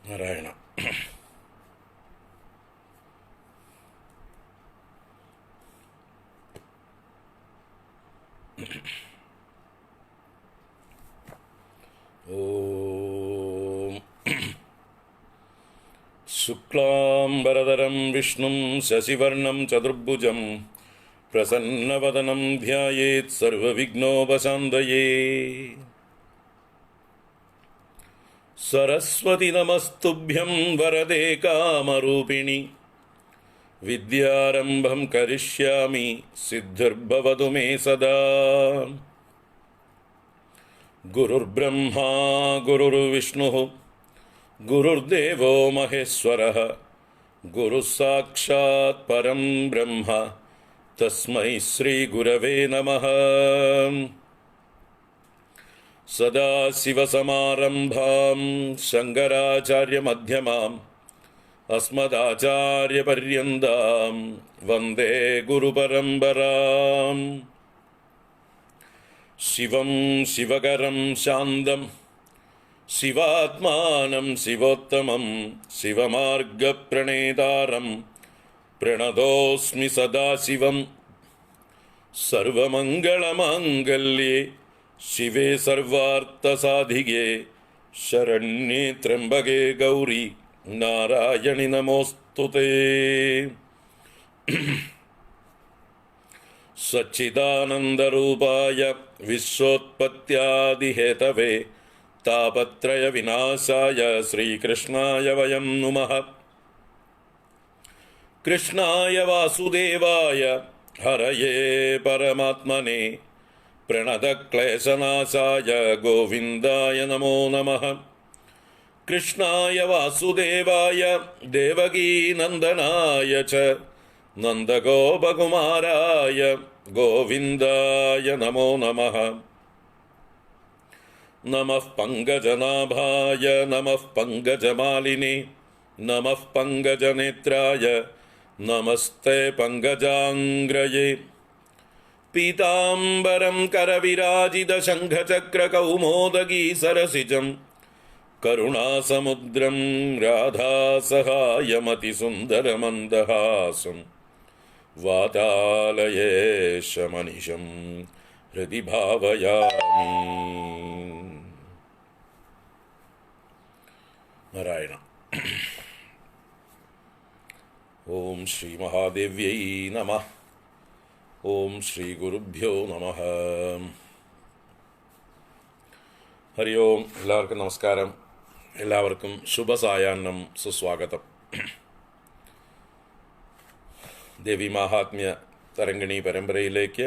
നാരായണ. ഓം ശുക്ലാംബരധരം വിഷ്ണും ശശിവർണം ചതുർഭുജം പ്രസന്നവദനം ധ്യായേത് സർവവിഘ്നോപശാന്തയേ. സരസ്വതി നമസ്തുഭ്യം വരദേ കാമരൂപിണി വിദ്യാരംഭം കരിഷ്യാമി സിദ്ധിർഭവതു may സദാ. ഗുരുർബ്രഹ്മാ ഗുരുർവിഷ്ണുഃ ഗുരുർദേവോ മഹേശ്വരഃ ഗുരുഃ സാക്ഷാത് പരം ബ്രഹ്മ തസ്മൈ ശ്രീ ഗുരവേ നമഃ. സദാശിവസമാരംഭാം ശങ്കരാചാര്യമധ്യമാം അസ്മദാചാര്യപര്യന്താം വന്ദേ ഗുരുപരമ്പരാം. ശിവം ശിവകരം ശാന്തം ശിവാത്മാനം ശിവോത്തമം ശിവമാർഗപ്രണേതാരം പ്രണതോസ്മി സദാശിവം. സർവമംഗളമാംഗല്യേ ശിവേ സർവാർത്ഥസാധികേ ശരണ്യേ ത്രംബകേ ഗൗരി നാരായണി നമോസ്തുതേ. സച്ചിദാനന്ദരൂപായ വിശ്വോത്പത്യാദിഹേതവേ താപത്രയ വിനാശായ ശ്രീകൃഷ്ണായ വയം നുമഃ. കൃഷ്ണായ വാസുദേവായ ഹരയേ പരമാത്മനെ പ്രണതക്ലേശനാശായ ഗോവിന്ദായ നമോ നമഃ. കൃഷ്ണായ വാസുദേവായ ദേവകീനന്ദനായ ച നന്ദഗോപകുമാരായ ഗോവിന്ദായ നമോ നമഃ. നമഃ പങ്കജനാഭായ നമഃ പങ്കജമാലിനേ നമഃ പങ്കജനേത്രായ നമസ്തേ പങ്കജാംഗ്രയേ. പീതാംബരം കരവിരാജിതശംഖചക്രകൗമോദഗീ സരസിജം കരുണാസമുദ്രം രാധാസഹായമതിസുന്ദരമന്ദഹാസം വാതാലയേശമനിശം ഹൃദി ഭാവയാമി. നാരായണ. ഓം ശ്രീ മഹാദേവ്യൈ നമഃ. ഓം ശ്രീ ഗുരുഭ്യോ നമഃ. ഹരി ഓം. എല്ലാവർക്കും നമസ്കാരം. എല്ലാവർക്കും ശുഭസായാഹ്നം, സുസ്വാഗതം. ദേവി മാഹാത്മ്യ തരംഗിണി പരമ്പരയിലേക്ക്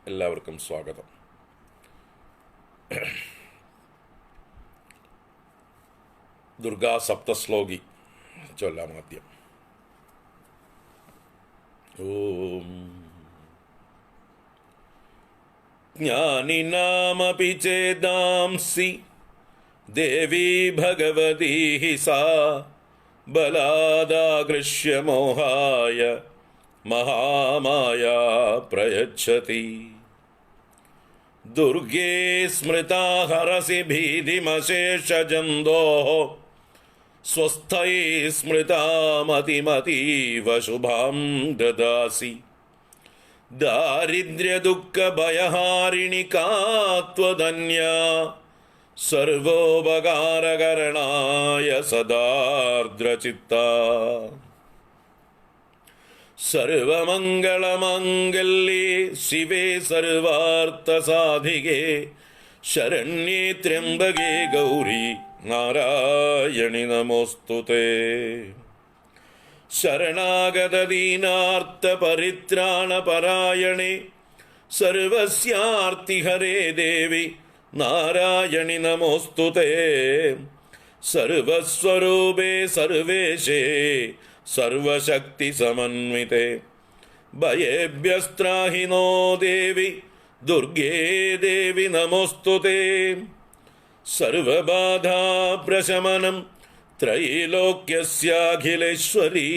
എല്ലാവർക്കും സ്വാഗതം. ദുർഗാ സപ്തശ്ലോകി ചൊല്ലാം ആദ്യം. ഓം ജ്ഞാനിനാമപി ചേദാംസി ദേവി ഭഗവതി സാ ബലാദാകൃഷ്യ മോഹായ മഹാമായ പ്രയച്ഛതി. ദുർഗേ സ്മൃതാ ഹരസി ഭീതിമശേഷജന്തോഃ സ്വസ്ഥൈ സ്മൃതാമതിമതീവ ശുഭാം ദദാസി. ദാരിദ്ര്യദുഃഖഭയഹാരിണി കാ ത്വദന്യാ സർവോപകാരകരണായ സദാർദ്രചിത്താ. സർവമംഗളമാംഗല്യേ ശിവേ സർവാർത്ഥസാധികേ ശരണ്യേ ത്രംബകേ ഗൗരി നാരായണി നമോസ്തുതേ. ശരണാഗതദീനാർത്തപരിത്രാണപരായണേ സർവസ്യാർത്തിഹരേ ദേവി നാരായണി നമോസ്തുതേ. സർവസ്വരൂപേ സർവേശേ സർവശക്തിസമന്വിതേ ഭയേഭ്യസ്ത്രാഹി നോ ദേവി ദുർഗേ ദേവി നമോസ്തുതേ. സർവബാധാപ്രശമനം ത്രൈലോക്യസ്യാഖിലേശ്വരി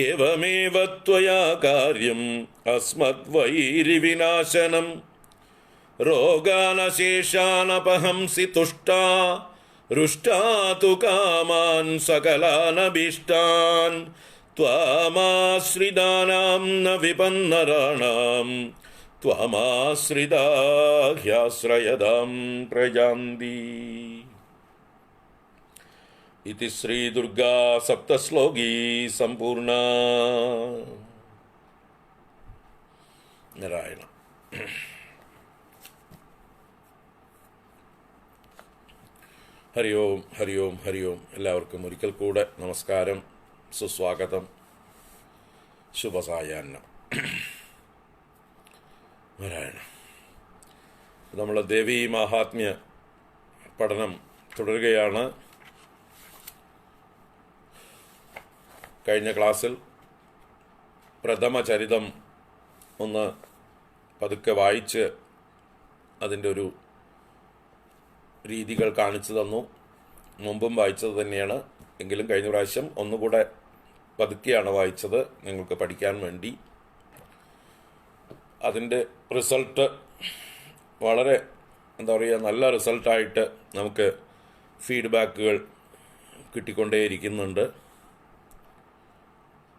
ഏവമേവ ത്വയാ കാര്യം അസ്മദ്വൈരിവിനാശനം. रोगानशेषानपहंसि तुष्टा रुष्टा तु कामान् सकलानभीष्टान् त्वामाश्रितानां न विपन्नराणां त्वामाश्रिता ह्याश्रयदां प्रजान्ति. इति श्रीदुर्गा सप्तश्लोकी सम्पूर्णा. നാരായണ. ഹരി ഓം ഹരി ഓം ഹരി ഓം. എല്ലാവർക്കും ഒരിക്കൽ കൂടെ നമസ്കാരം, സുസ്വാഗതം, ശുഭസായാഹ്നം. നാരായണ. നമ്മൾ ദേവീ മാഹാത്മ്യ പഠനം തുടരുകയാണ്. കഴിഞ്ഞ ക്ലാസ്സിൽ പ്രഥമ ചരിതം ഒന്ന് പതുക്കെ വായിച്ച് അതിൻ്റെ ഒരു രീതികൾ കാണിച്ചു തന്നു. മുമ്പും വായിച്ചത് തന്നെയാണ്, എങ്കിലും കഴിഞ്ഞ പ്രാവശ്യം ഒന്നുകൂടെ പതുക്കെയാണ് വായിച്ചത് നിങ്ങൾക്ക് പഠിക്കാൻ വേണ്ടി. അതിൻ്റെ റിസൾട്ട് വളരെ നല്ല റിസൾട്ടായിട്ട് നമുക്ക് ഫീഡ്ബാക്കുകൾ കിട്ടിക്കൊണ്ടേയിരിക്കുന്നുണ്ട്.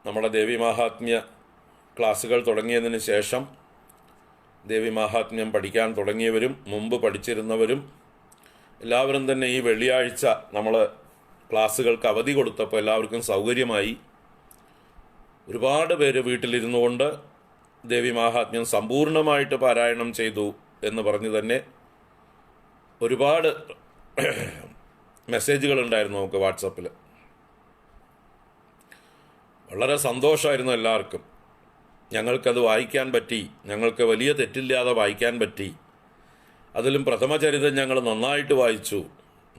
നമ്മുടെ ദേവി മാഹാത്മ്യ ക്ലാസ്സുകൾ തുടങ്ങിയതിന് ശേഷം ദേവി മാഹാത്മ്യം പഠിക്കാൻ തുടങ്ങിയവരും മുമ്പ് പഠിച്ചിരുന്നവരും എല്ലാവരും തന്നെ ഈ വെള്ളിയാഴ്ച നമ്മൾ ക്ലാസ്സുകൾക്ക് അവധി കൊടുത്തപ്പോൾ എല്ലാവർക്കും സൗകര്യമായി. ഒരുപാട് പേര് വീട്ടിലിരുന്നു കൊണ്ട് ദേവി മാഹാത്മ്യം സമ്പൂർണ്ണമായിട്ട് പാരായണം ചെയ്തു എന്ന് പറഞ്ഞ് തന്നെ ഒരുപാട് മെസ്സേജുകളുണ്ടായിരുന്നു നമുക്ക് വാട്സപ്പിൽ. വളരെ സന്തോഷമായിരുന്നു എല്ലാവർക്കും. ഞങ്ങൾക്കത് വായിക്കാൻ പറ്റി, ഞങ്ങൾക്ക് വലിയ തെറ്റില്ലാതെ വായിക്കാൻ പറ്റി. അതിലും പ്രഥമ ചരിതം ഞങ്ങൾ നന്നായിട്ട് വായിച്ചു.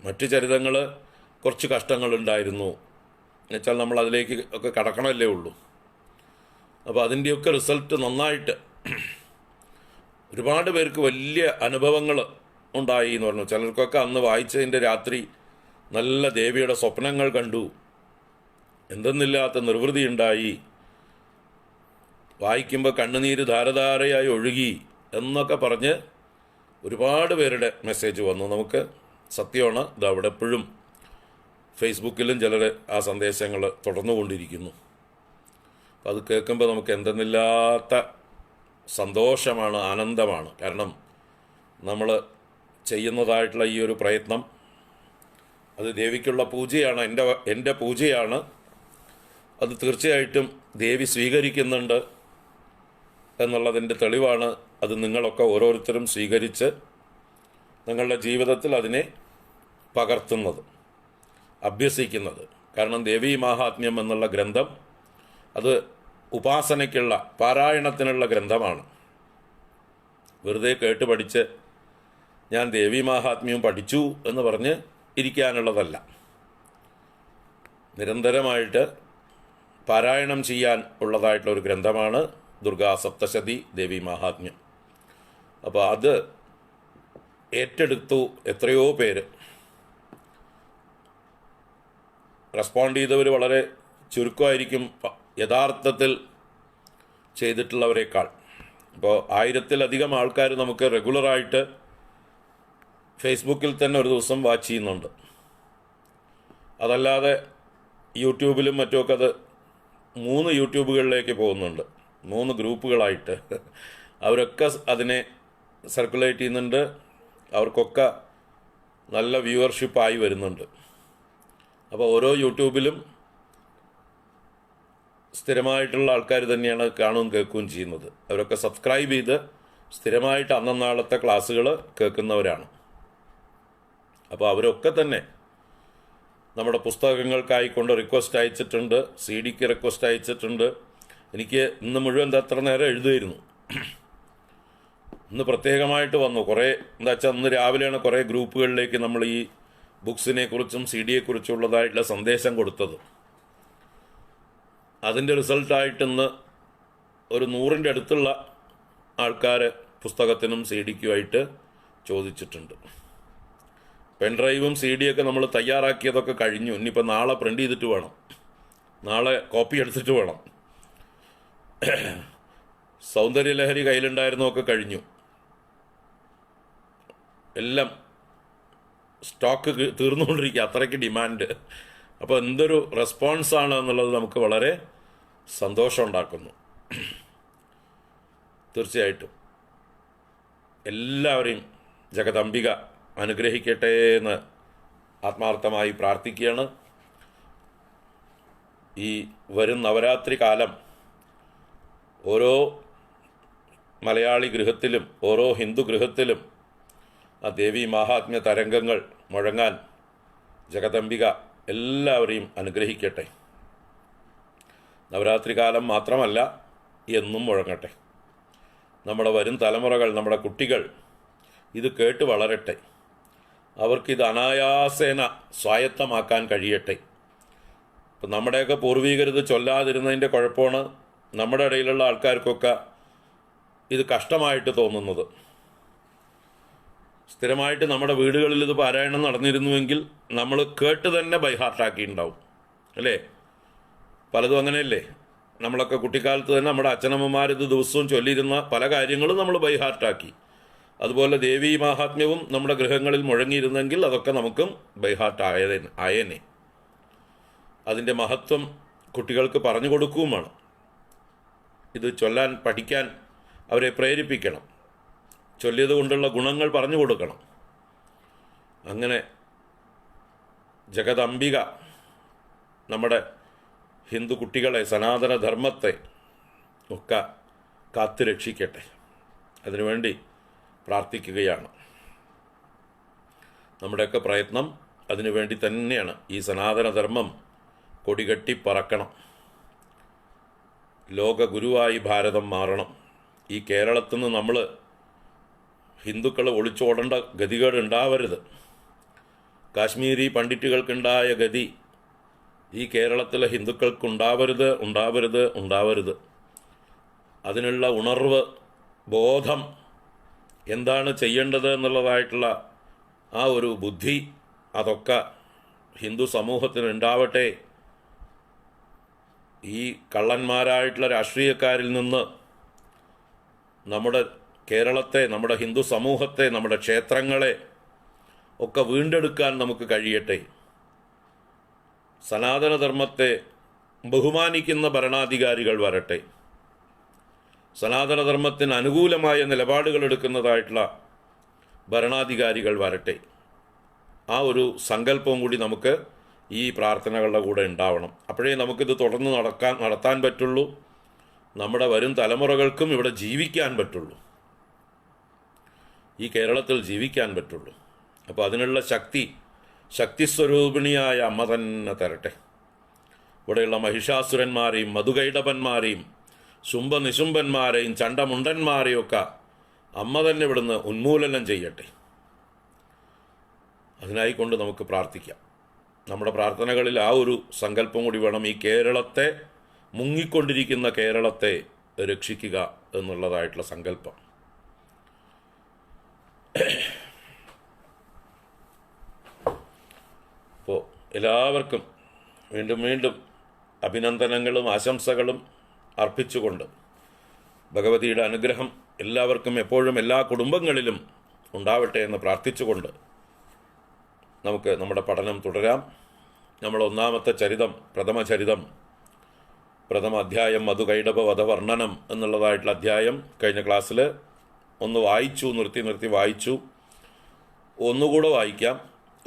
മറ്റു ചരിതങ്ങൾ കുറച്ച് കഷ്ടങ്ങളുണ്ടായിരുന്നു, എന്നുവെച്ചാൽ നമ്മൾ അതിലേക്ക് ഒക്കെ കടക്കണമല്ലേ ഉള്ളൂ. അപ്പോൾ അതിൻ്റെയൊക്കെ റിസൾട്ട് നന്നായിട്ട് ഒരുപാട് പേർക്ക് വലിയ അനുഭവങ്ങൾ ഉണ്ടായി എന്ന് പറഞ്ഞു. ചിലർക്കൊക്കെ അന്ന് വായിച്ചതിൻ്റെ രാത്രി നല്ല ദേവിയുടെ സ്വപ്നങ്ങൾ കണ്ടു, എന്തെന്നില്ലാത്ത നിർവൃതി ഉണ്ടായി, വായിക്കുമ്പോൾ കണ്ണുനീര് ധാരധാരയായി ഒഴുകി എന്നൊക്കെ പറഞ്ഞ് ഒരുപാട് പേരുടെ മെസ്സേജ് വന്നു നമുക്ക്. സത്യമാണ്, ഇത് അവിടെ എപ്പോഴും ഫേസ്ബുക്കിലും ചിലർ ആ സന്ദേശങ്ങൾ തുടർന്നുകൊണ്ടിരിക്കുന്നു. അപ്പം അത് കേൾക്കുമ്പോൾ നമുക്ക് എന്തെന്നില്ലാത്ത സന്തോഷമാണ്, ആനന്ദമാണ്. കാരണം നമ്മൾ ചെയ്യുന്നതായിട്ടുള്ള ഈ ഒരു പ്രയത്നം അത് ദേവിക്കുള്ള പൂജയാണ്, എൻ്റെ പൂജയാണ്. അത് തീർച്ചയായിട്ടും ദേവി സ്വീകരിക്കുന്നുണ്ട് എന്നുള്ളതിൻ്റെ തെളിവാണ്. അത് നിങ്ങളൊക്കെ ഓരോരുത്തരും സ്വീകരിച്ച് നിങ്ങളുടെ ജീവിതത്തിൽ അതിനെ പകർത്തുന്നത്, അഭ്യസിക്കുന്നത്. കാരണം ദേവീ മാഹാത്മ്യം എന്നുള്ള ഗ്രന്ഥം അത് ഉപാസനയ്ക്കുള്ള, പാരായണത്തിനുള്ള ഗ്രന്ഥമാണ്. വെറുതെ കേട്ട് പഠിച്ച് ഞാൻ ദേവീ മാഹാത്മ്യം പഠിച്ചു എന്ന് പറഞ്ഞ് ഇരിക്കാനുള്ളതല്ല. നിരന്തരമായിട്ട് പാരായണം ചെയ്യാൻ ഉള്ളതായിട്ടുള്ള ഒരു ഗ്രന്ഥമാണ് ദുർഗാ സപ്തശതി ദേവി മാഹാത്മ്യം. അപ്പോൾ അത് ഏറ്റെടുത്തു എത്രയോ പേര്. റെസ്പോണ്ട് ചെയ്തവർ വളരെ ചുരുക്കമായിരിക്കും യഥാർത്ഥത്തിൽ ചെയ്തിട്ടുള്ളവരെക്കാൾ. ഇപ്പോൾ 1000-ലധികം ആൾക്കാർ നമുക്ക് റെഗുലറായിട്ട് ഫേസ്ബുക്കിൽ തന്നെ ഒരു ദിവസം വാച്ച് ചെയ്യുന്നുണ്ട്. അതല്ലാതെ യൂട്യൂബിലും മറ്റുമൊക്കെ അത് 3 യൂട്യൂബുകളിലേക്ക് പോകുന്നുണ്ട്, 3 ഗ്രൂപ്പുകളായിട്ട്. അവരൊക്കെ അതിനെ സർക്കുലേറ്റ് ചെയ്യുന്നുണ്ട്, അവർക്കൊക്കെ നല്ല വ്യൂവർഷിപ്പായി വരുന്നുണ്ട്. അപ്പോൾ ഓരോ യൂട്യൂബിലും സ്ഥിരമായിട്ടുള്ള ആൾക്കാർ തന്നെയാണ് കാണുകയും കേൾക്കുകയും ചെയ്യുന്നത്. അവരൊക്കെ സബ്സ്ക്രൈബ് ചെയ്ത് സ്ഥിരമായിട്ട് അന്നന്നാളത്തെ ക്ലാസ്സുകൾ കേൾക്കുന്നവരാണ്. അപ്പോൾ അവരൊക്കെ തന്നെ നമ്മുടെ പുസ്തകങ്ങൾക്കായിക്കൊണ്ട് റിക്വസ്റ്റ് അയച്ചിട്ടുണ്ട്, CD റിക്വസ്റ്റ് അയച്ചിട്ടുണ്ട്. എനിക്ക് ഇന്ന് മുഴുവൻ അത്ര നേരം എഴുതുമായിരുന്നു. ഇന്ന് പ്രത്യേകമായിട്ട് വന്നു കുറേ. എന്താ വെച്ചാൽ ഇന്ന് രാവിലെയാണ് കുറേ ഗ്രൂപ്പുകളിലേക്ക് നമ്മൾ ഈ ബുക്സിനെ കുറിച്ചും CD-യെക്കുറിച്ചുള്ളതായിട്ടുള്ള സന്ദേശം കൊടുത്തത്. അതിൻ്റെ റിസൾട്ടായിട്ട് ഇന്ന് ഒരു 100-ൻ്റെ അടുത്തുള്ള ആൾക്കാർ പുസ്തകത്തിനും CD-ക്കുമായിട്ട് ചോദിച്ചിട്ടുണ്ട്. പെൻഡ്രൈവും CD-യൊക്കെ നമ്മൾ തയ്യാറാക്കിയതൊക്കെ കഴിഞ്ഞു. ഇനിയിപ്പോൾ നാളെ പ്രിൻ്റ് ചെയ്തിട്ട് വേണം, നാളെ കോപ്പി എടുത്തിട്ട് വേണം. സൗന്ദര്യലഹരി കയ്യിലുണ്ടായിരുന്നതൊക്കെ കഴിഞ്ഞു. എല്ലാം സ്റ്റോക്ക് തീർന്നുകൊണ്ടിരിക്കുക, അത്രയ്ക്ക് ഡിമാൻഡ്. അപ്പോൾ എന്തൊരു റെസ്പോൺസാണ് എന്നുള്ളത് നമുക്ക് വളരെ സന്തോഷമുണ്ടാക്കുന്നു. തീർച്ചയായിട്ടും എല്ലാവരെയും ജഗദംബിക അനുഗ്രഹിക്കട്ടെ എന്ന് ആത്മാർത്ഥമായി പ്രാർത്ഥിക്കുകയാണ്. ഈ വരും നവരാത്രി കാലം ഓരോ മലയാളി ഗൃഹത്തിലും ഓരോ ഹിന്ദു ഗൃഹത്തിലും ആ ദേവി മാഹാത്മ്യ തരംഗങ്ങൾ മുഴങ്ങാൻ ജഗദംബിക എല്ലാവരെയും അനുഗ്രഹിക്കട്ടെ. നവരാത്രി കാലം മാത്രമല്ല, എന്നും മുഴങ്ങട്ടെ. നമ്മുടെ വരും തലമുറകൾ, നമ്മുടെ കുട്ടികൾ ഇത് കേട്ട് വളരട്ടെ. അവർക്കിത് അനായാസേന സ്വായത്തമാക്കാൻ കഴിയട്ടെ. ഇപ്പം നമ്മുടെയൊക്കെ പൂർവീകരിത് ചൊല്ലാതിരുന്നതിൻ്റെ കുഴപ്പമാണ് നമ്മുടെ ഇടയിലുള്ള ആൾക്കാർക്കൊക്കെ ഇത് കഷ്ടമായിട്ട് തോന്നുന്നത്. സ്ഥിരമായിട്ട് നമ്മുടെ വീടുകളിൽ ഇത് പാരായണം നടന്നിരുന്നുവെങ്കിൽ നമ്മൾ കേട്ട് തന്നെ ബൈഹാർട്ടാക്കിയിട്ടുണ്ടാവും, അല്ലേ? പലതും അങ്ങനെയല്ലേ? നമ്മളൊക്കെ കുട്ടിക്കാലത്ത് തന്നെ നമ്മുടെ അച്ഛനമ്മമാരിത് ദിവസവും ചൊല്ലിയിരുന്ന പല കാര്യങ്ങളും നമ്മൾ ബൈഹാർട്ടാക്കി. അതുപോലെ ദേവീ മാഹാത്മ്യവും നമ്മുടെ ഗൃഹങ്ങളിൽ മുഴങ്ങിയിരുന്നെങ്കിൽ അതൊക്കെ നമുക്കും ബൈഹാർട്ട് ആയേനെ. അതിൻ്റെ മഹത്വം കുട്ടികൾക്ക് പറഞ്ഞു കൊടുക്കുകയുമാണ്. ഇത് ചൊല്ലാൻ പഠിക്കാൻ അവരെ പ്രേരിപ്പിക്കണം. ചൊല്ലിയത് കൊണ്ടുള്ള ഗുണങ്ങൾ പറഞ്ഞു കൊടുക്കണം. അങ്ങനെ ജഗദംബിക നമ്മുടെ ഹിന്ദു കുട്ടികളെ, സനാതനധർമ്മത്തെ ഒക്കെ കാത്തു രക്ഷിക്കട്ടെ. അതിനുവേണ്ടി പ്രാർത്ഥിക്കുകയാണ്. നമ്മുടെയൊക്കെ പ്രയത്നം അതിനുവേണ്ടി തന്നെയാണ്. ഈ സനാതനധർമ്മം കൊടികെട്ടി പറക്കണം. ലോക ഗുരുവായി ഭാരതം മാറണം. ഈ കേരളത്തിൽ നിന്ന് നമ്മൾ ഹിന്ദുക്കൾ ഒളിച്ചോടേണ്ട ഗതികേട് ഉണ്ടാവരുത്. കാശ്മീരി പണ്ഡിറ്റുകൾക്കുണ്ടായ ഗതി ഈ കേരളത്തിലെ ഹിന്ദുക്കൾക്കുണ്ടാവരുത്, ഉണ്ടാവരുത്, ഉണ്ടാവരുത്. അതിനുള്ള ഉണർവ്, ബോധം, എന്താണ് ചെയ്യേണ്ടത് എന്നുള്ളതായിട്ടുള്ള ആ ഒരു ബുദ്ധി, അതൊക്കെ ഹിന്ദു സമൂഹത്തിന് ഉണ്ടാവട്ടെ. ഈ കള്ളന്മാരായിട്ടുള്ള രാഷ്ട്രീയക്കാരിൽ നിന്ന് നമ്മുടെ കേരളത്തെ, നമ്മുടെ ഹിന്ദു സമൂഹത്തെ, നമ്മുടെ ക്ഷേത്രങ്ങളെ ഒക്കെ വീണ്ടെടുക്കാൻ നമുക്ക് കഴിയട്ടെ. സനാതനധർമ്മത്തെ ബഹുമാനിക്കുന്ന ഭരണാധികാരികൾ വരട്ടെ. സനാതനധർമ്മത്തിന് അനുകൂലമായ നിലപാടുകൾ എടുക്കുന്നതായിട്ടുള്ള ഭരണാധികാരികൾ വരട്ടെ. ആ ഒരു സങ്കല്പവും കൂടി നമുക്ക് ഈ പ്രാർത്ഥനകളുടെ കൂടെ ഉണ്ടാവണം. അപ്പോഴേ നമുക്കിത് തുടർന്ന് നടത്താൻ പറ്റുള്ളൂ. നമ്മുടെ വരും തലമുറകൾക്കും ഇവിടെ ജീവിക്കാൻ പറ്റുള്ളൂ, ഈ കേരളത്തിൽ ജീവിക്കാൻ പറ്റുള്ളൂ. അപ്പോൾ അതിനുള്ള ശക്തിസ്വരൂപിണിയായ അമ്മ തന്നെ തരട്ടെ. ഇവിടെയുള്ള മഹിഷാസുരന്മാരെയും മധുകൈടപന്മാരെയും ശുംഭനിശുംഭന്മാരെയും ചണ്ടമുണ്ടന്മാരെയും ഒക്കെ അമ്മ തന്നെ ഇവിടുന്ന് ഉന്മൂലനം ചെയ്യട്ടെ. അതിനായിക്കൊണ്ട് നമുക്ക് പ്രാർത്ഥിക്കാം. നമ്മുടെ പ്രാർത്ഥനകളിൽ ആ ഒരു സങ്കല്പം കൂടി വേണം. ഈ കേരളത്തെ, മുങ്ങിക്കൊണ്ടിരിക്കുന്ന കേരളത്തെ രക്ഷിക്കുക എന്നുള്ളതായിട്ടുള്ള സങ്കല്പം. അപ്പോൾ എല്ലാവർക്കും വീണ്ടും വീണ്ടും അഭിനന്ദനങ്ങളും ആശംസകളും അർപ്പിച്ചുകൊണ്ട് ഭഗവതിയുടെ അനുഗ്രഹം എല്ലാവർക്കും എപ്പോഴും എല്ലാ കുടുംബങ്ങളിലും ഉണ്ടാവട്ടെ എന്ന് പ്രാർത്ഥിച്ചുകൊണ്ട് നമുക്ക് നമ്മുടെ പഠനം തുടരാം. നമ്മൾ ഒന്നാമത്തെ ചരിതം, പ്രഥമ അധ്യായം മധുകൈടഭ വധവർണ്ണനം എന്നുള്ളതായിട്ടുള്ള അധ്യായം കഴിഞ്ഞ ക്ലാസ്സിൽ ഒന്ന് വായിച്ചു, നിർത്തി വായിച്ചു. ഒന്നുകൂടെ വായിക്കാം,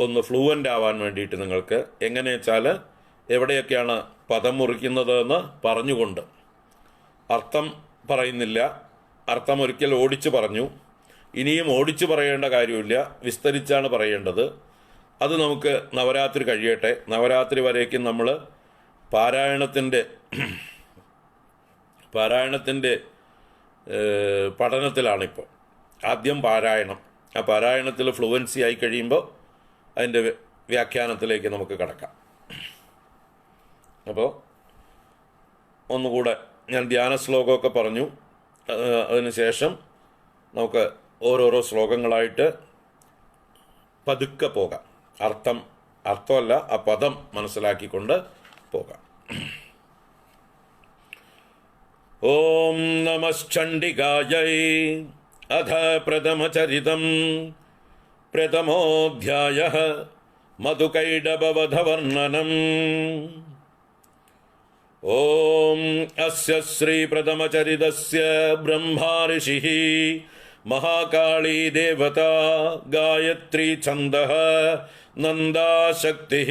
ഒന്ന് ഫ്ലൂവൻ്റ് ആവാൻ വേണ്ടിയിട്ട് നിങ്ങൾക്ക്. എങ്ങനെ വെച്ചാൽ എവിടെയൊക്കെയാണ് പദം മുറിക്കുന്നത് എന്ന് പറഞ്ഞുകൊണ്ട്, അർത്ഥം പറയുന്നില്ല, അർത്ഥം ഒരിക്കൽ ഓടിച്ചു പറഞ്ഞു, ഇനിയും ഓടിച്ചു പറയേണ്ട കാര്യമില്ല, വിസ്തരിച്ചാണ് പറയേണ്ടത്. അത് നമുക്ക് നവരാത്രി കഴിയട്ടെ. നവരാത്രി വരേക്കും നമ്മൾ പാരായണത്തിൻ്റെ പഠനത്തിലാണിപ്പോൾ. ആദ്യം പാരായണം, ആ പാരായണത്തിൽ ഫ്ലുവൻസി ആയി കഴിയുമ്പോൾ അതിൻ്റെ വ്യാഖ്യാനത്തിലേക്ക് നമുക്ക് കടക്കാം. അപ്പോൾ ഒന്നുകൂടെ ഞാൻ ധ്യാന ശ്ലോകമൊക്കെ പറഞ്ഞു. അതിനുശേഷം നമുക്ക് ഓരോരോ ശ്ലോകങ്ങളായിട്ട് പതുക്കെ പോകാം. അർത്ഥമല്ല, ആ പദം മനസ്സിലാക്കിക്കൊണ്ട് പോകാം. ഓം നമശ്ചണ്ഡികായൈ. അഥ പ്രഥമചരിതം പ്രഥമോऽധ്യായः മധുകൈടഭവധവർണ്ണനം. ഓം അസ്യ ശ്രീപ്രഥമചരിതസ്യ ബ്രഹ്മാ ഋഷിഃ മഹാകാളീ ദേവതാ ഗായത്രീ ഛന്ദഃ നന്ദാശക്തിഃ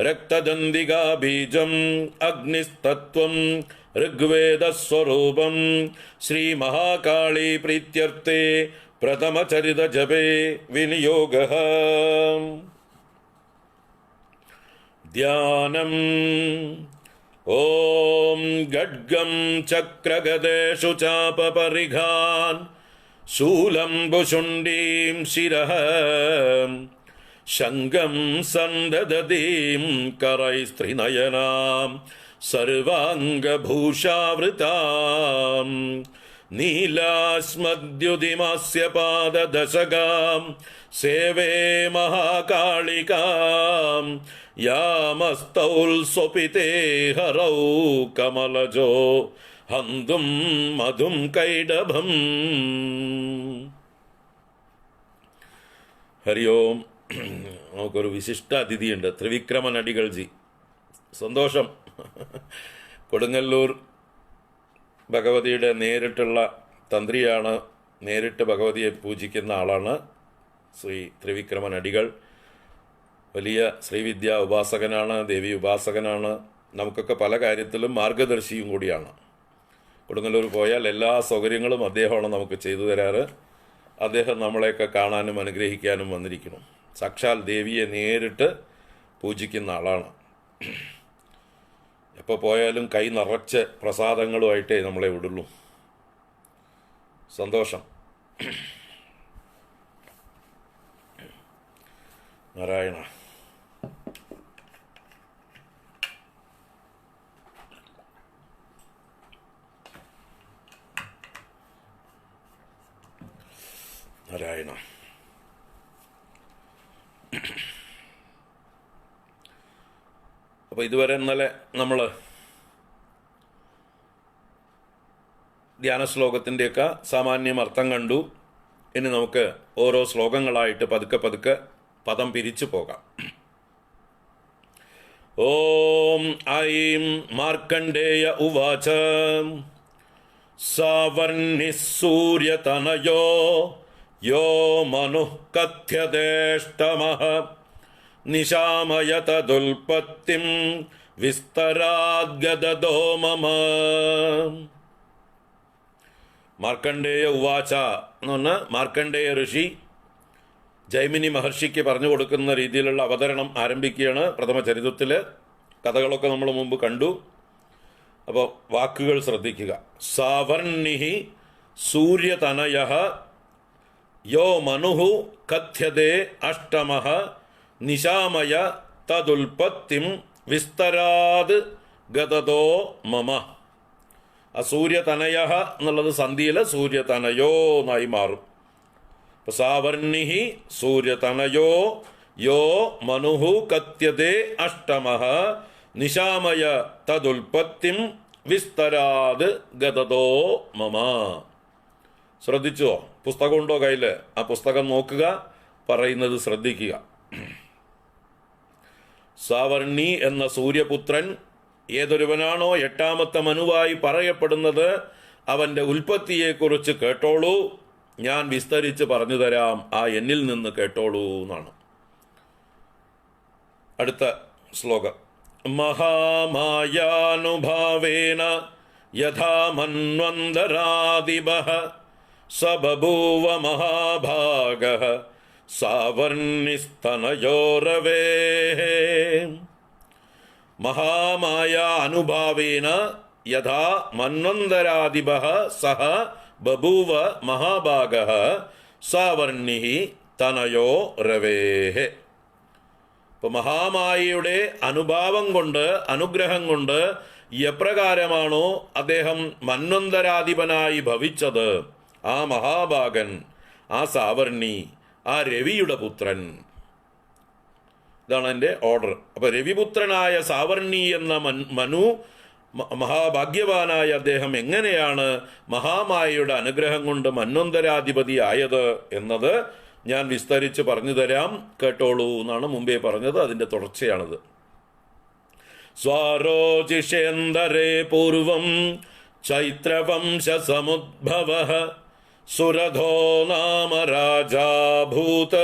രക്തദന്തികാ ബീജം അഗ്നിസ്തത്വം ഋഗ്വേദസ്വരൂപം. ശ്രീമഹാകാളീ പ്രീത്യർത്ഥേ പ്രഥമചരിതജപേ വിനിയോഗഃ. ധ്യാനം. ഓം ഖഡ്ഗം ചക്രഗദേഷു ചാപപരിഘാൻ ശൂലം ഭുഷുണ്ടീം ശിരഃ ശംഖം സന്ദദതീം കരൈസ്ത്രിനയനാം സർവാംഗഭൂഷാവൃതാം നീലാസ്മദ്യുതിമാസ്യ പാദദശകാം സേവേ മഹാകാളികാം യാമസ്തൗൽ സ്വപിതേ ഹരൗ കമലജോ ഹന്തും മധും കൈഡഭം. ഹരി ഓം. നമുക്കൊരു വിശിഷ്ട അതിഥിയുണ്ട്, ത്രിവിക്രമൻ അടികൾജി. സന്തോഷം. കൊടുങ്ങല്ലൂർ ഭഗവതിയുടെ നേരിട്ടുള്ള തന്ത്രിയാണ്, നേരിട്ട് ഭഗവതിയെ പൂജിക്കുന്ന ആളാണ് ശ്രീ ത്രിവിക്രമൻ അടികൾ. വലിയ ശ്രീവിദ്യ ഉപാസകനാണ്, ദേവി ഉപാസകനാണ്, നമുക്കൊക്കെ പല കാര്യത്തിലും മാർഗദർശിയും കൂടിയാണ്. കൊടുങ്ങല്ലൂർ പോയാൽ എല്ലാ സൗകര്യങ്ങളും അദ്ദേഹമാണ് നമുക്ക് ചെയ്തു തരാറ്. അദ്ദേഹം നമ്മളെയൊക്കെ കാണാനും അനുഗ്രഹിക്കാനും വന്നിരിക്കണം. സാക്ഷാൽ ദേവിയെ നേരിട്ട് പൂജിക്കുന്ന ആളാണ്. എപ്പോൾ പോയാലും കൈ നിറച്ച് പ്രസാദങ്ങളുമായിട്ടേ നമ്മളെ വിടുള്ളൂ. സന്തോഷം. നാരായണ. നാരായണ. അപ്പോൾ ഇതുവരെ ഇന്നലെ നമ്മൾ ധ്യാന ശ്ലോകത്തിൻ്റെയൊക്കെ സാമാന്യം അർത്ഥം കണ്ടു. ഇനി നമുക്ക് ഓരോ ശ്ലോകങ്ങളായിട്ട് പതുക്കെ പതുക്കെ പദം പിരിച്ചു പോകാം. ഓം ഐം മാർക്കണ്ഡേയ ഉവാച സാവർണിഃ സൂര്യതനയോ യോ മനുഃ കഥ്യതേഷ്ടമഃ നിശാമയതദുൽപത്തിം വിസ്തരാദ്ഗദദോ മമ. മാർക്കണ്ഡേയ ഉവാച എന്ന് പറഞ്ഞാൽ മാർക്കണ്ഡേയ ഋഷി ജൈമിനി മഹർഷിക്ക് പറഞ്ഞു കൊടുക്കുന്ന രീതിയിലുള്ള അവതരണം ആരംഭിക്കുകയാണ് പ്രഥമ ചരിതത്തിൽ. കഥകളൊക്കെ നമ്മൾ മുമ്പ് കണ്ടു. അപ്പോൾ വാക്കുകൾ ശ്രദ്ധിക്കുക. സാവർണിഃ സൂര്യതനയഃ യോ മനുഃ കഥ്യതേ അഷ്ടമഃ നിശാമയ തദുൽപത്തിം വിസ്തരാത് ഗദദോ മമ. ആ സൂര്യതനയഃ എന്നുള്ളത് സന്ധിയിൽ സൂര്യതനയോ എന്നായി മാറും. സാവർണിഃ സൂര്യതനയോ യോ മനുഃ കഥ്യതേ അഷ്ടമഃ നിശാമയ തദുൽപത്തിം വിസ്തരാത് ഗദദോ മമ. ശ്രദ്ധിച്ചോ? പുസ്തകമുണ്ടോ കയ്യിൽ? ആ പുസ്തകം നോക്കുക, പറയുന്നത് ശ്രദ്ധിക്കുക. സാവർണി എന്ന സൂര്യപുത്രൻ ഏതൊരുവനാണോ എട്ടാമത്തെ മനുവായി പറയപ്പെടുന്നത് അവൻ്റെ ഉൽപ്പത്തിയെക്കുറിച്ച് കേട്ടോളൂ, ഞാൻ വിസ്തരിച്ച് പറഞ്ഞു തരാം, ആ എന്നിൽ നിന്ന് കേട്ടോളൂ എന്നാണ്. അടുത്ത ശ്ലോകം. മഹാമായാനുഭാവേന യഥാ മന്വന്തരാദിഭഃ സ ബഭൂവ മഹാഭാഗഃ സാവർണിസ്തനയോരവേഃ. മഹാമായ അനുഭാവേന യഥാ മന്വന്തരാദിഭഃ സഹ ബഭൂവ മഹാഭാഗഃ സാവർണിഃ തനയോ രവേഃ. ഇപ്പോൾ മഹാമായയുടെ അനുഭാവം കൊണ്ട്, അനുഗ്രഹം കൊണ്ട് എപ്രകാരമാണോ അദ്ദേഹം മന്വന്തരാധിപനായി ഭവിച്ചത്, ആ മഹാഭാഗൻ, ആ സാവർണി, ആ രവിയുടെ പുത്രൻ. ഇതാണ് എൻ്റെ ഓർഡർ. അപ്പോൾ രവിപുത്രനായ സാവർണി എന്ന മനു, മഹാഭാഗ്യവാനായ അദ്ദേഹം എങ്ങനെയാണ് മഹാമായയുടെ അനുഗ്രഹം കൊണ്ട് മന്വന്തരാധിപതി ആയത് എന്നത് ഞാൻ വിസ്തരിച്ച് പറഞ്ഞു തരാം, കേട്ടോളൂ എന്നാണ് മുമ്പേ പറഞ്ഞത്. അതിൻ്റെ തുടർച്ചയാണത്. സ്വാരോജിഷേന്ദരേ പൂർവം ചൈത്രവംശ സമുദ്ഭവ സുരഥോ നാമ രാജാഭൂത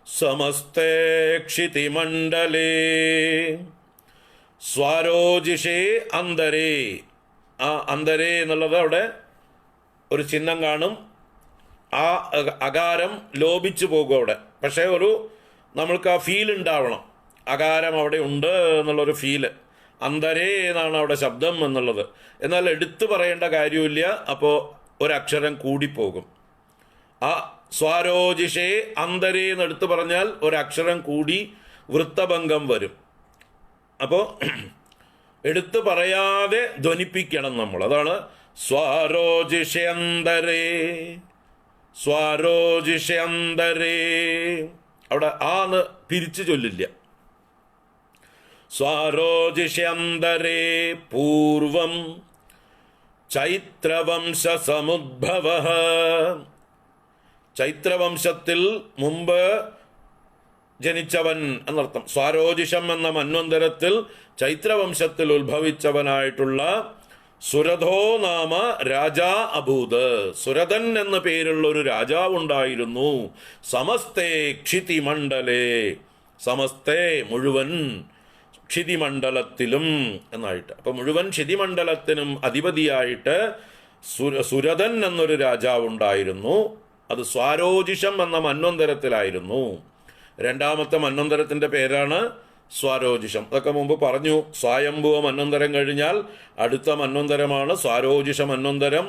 സമസ്തേ ക്ഷിതിമണ്ഡലേ. സ്വാരോജിഷേ അന്തരേ, ആ അന്തരേ എന്നുള്ളത് അവിടെ ഒരു ചിഹ്നം കാണും. ആ അകാരം ലോപിച്ചു പോകും അവിടെ. പക്ഷേ നമ്മൾക്ക് ആ ഫീൽ ഉണ്ടാവണം, അകാരം അവിടെ ഉണ്ട് എന്നുള്ളൊരു ഫീല്. അന്തരേ എന്നാണ് അവിടെ ശബ്ദം എന്നുള്ളത്. എന്നാൽ എടുത്തു പറയേണ്ട കാര്യമില്ല, അപ്പോൾ ഒരക്ഷരം കൂടിപ്പോകും. ആ സ്വാരോജിഷേ അന്തരേ എന്ന് എടുത്തു പറഞ്ഞാൽ ഒരക്ഷരം കൂടി വൃത്തഭംഗം വരും. അപ്പോൾ എടുത്തു പറയാതെ ധ്വനിപ്പിക്കണം നമ്മൾ. അതാണ് സ്വാരോജിഷേന്തരേ, സ്വാരോജിഷേന്തരേ. അവിടെ ആന്ന് പിരിച്ചു ചൊല്ലില്ല. സ്വാരോജിഷേന്തരേ പൂർവം ചൈത്രവംശ സമുദ്ഭവ. ചൈത്രവംശത്തിൽ മുമ്പ് ജനിച്ചവൻ എന്നർത്ഥം. സ്വാരോജിഷം എന്ന മന്വന്തരത്തിൽ ചൈത്രവംശത്തിൽ ഉത്ഭവിച്ചവനായിട്ടുള്ള സുരഥോ നാമ രാജാ അഭൂത്. സുരഥൻ എന്ന പേരുള്ള ഒരു രാജാവുണ്ടായിരുന്നു. സമസ്തേ ക്ഷിതിമണ്ഡലേ, സമസ്തേ മുഴുവൻ, ക്ഷിതിമണ്ഡലത്തിലും എന്നായിട്ട്. അപ്പൊ മുഴുവൻ ക്ഷിതിമണ്ഡലത്തിനും അധിപതിയായിട്ട് സുരഥൻ എന്നൊരു രാജാവുണ്ടായിരുന്നു. അത് സ്വാരോജിഷം എന്ന മന്വന്തരത്തിലായിരുന്നു. രണ്ടാമത്തെ മന്വന്തരത്തിന്റെ പേരാണ് സ്വാരോജിഷം. അതൊക്കെ മുമ്പ് പറഞ്ഞു. സ്വായംഭുവ മന്വന്തരം കഴിഞ്ഞാൽ അടുത്ത മന്വന്തരമാണ് സ്വാരോജിഷ മന്വന്തരം.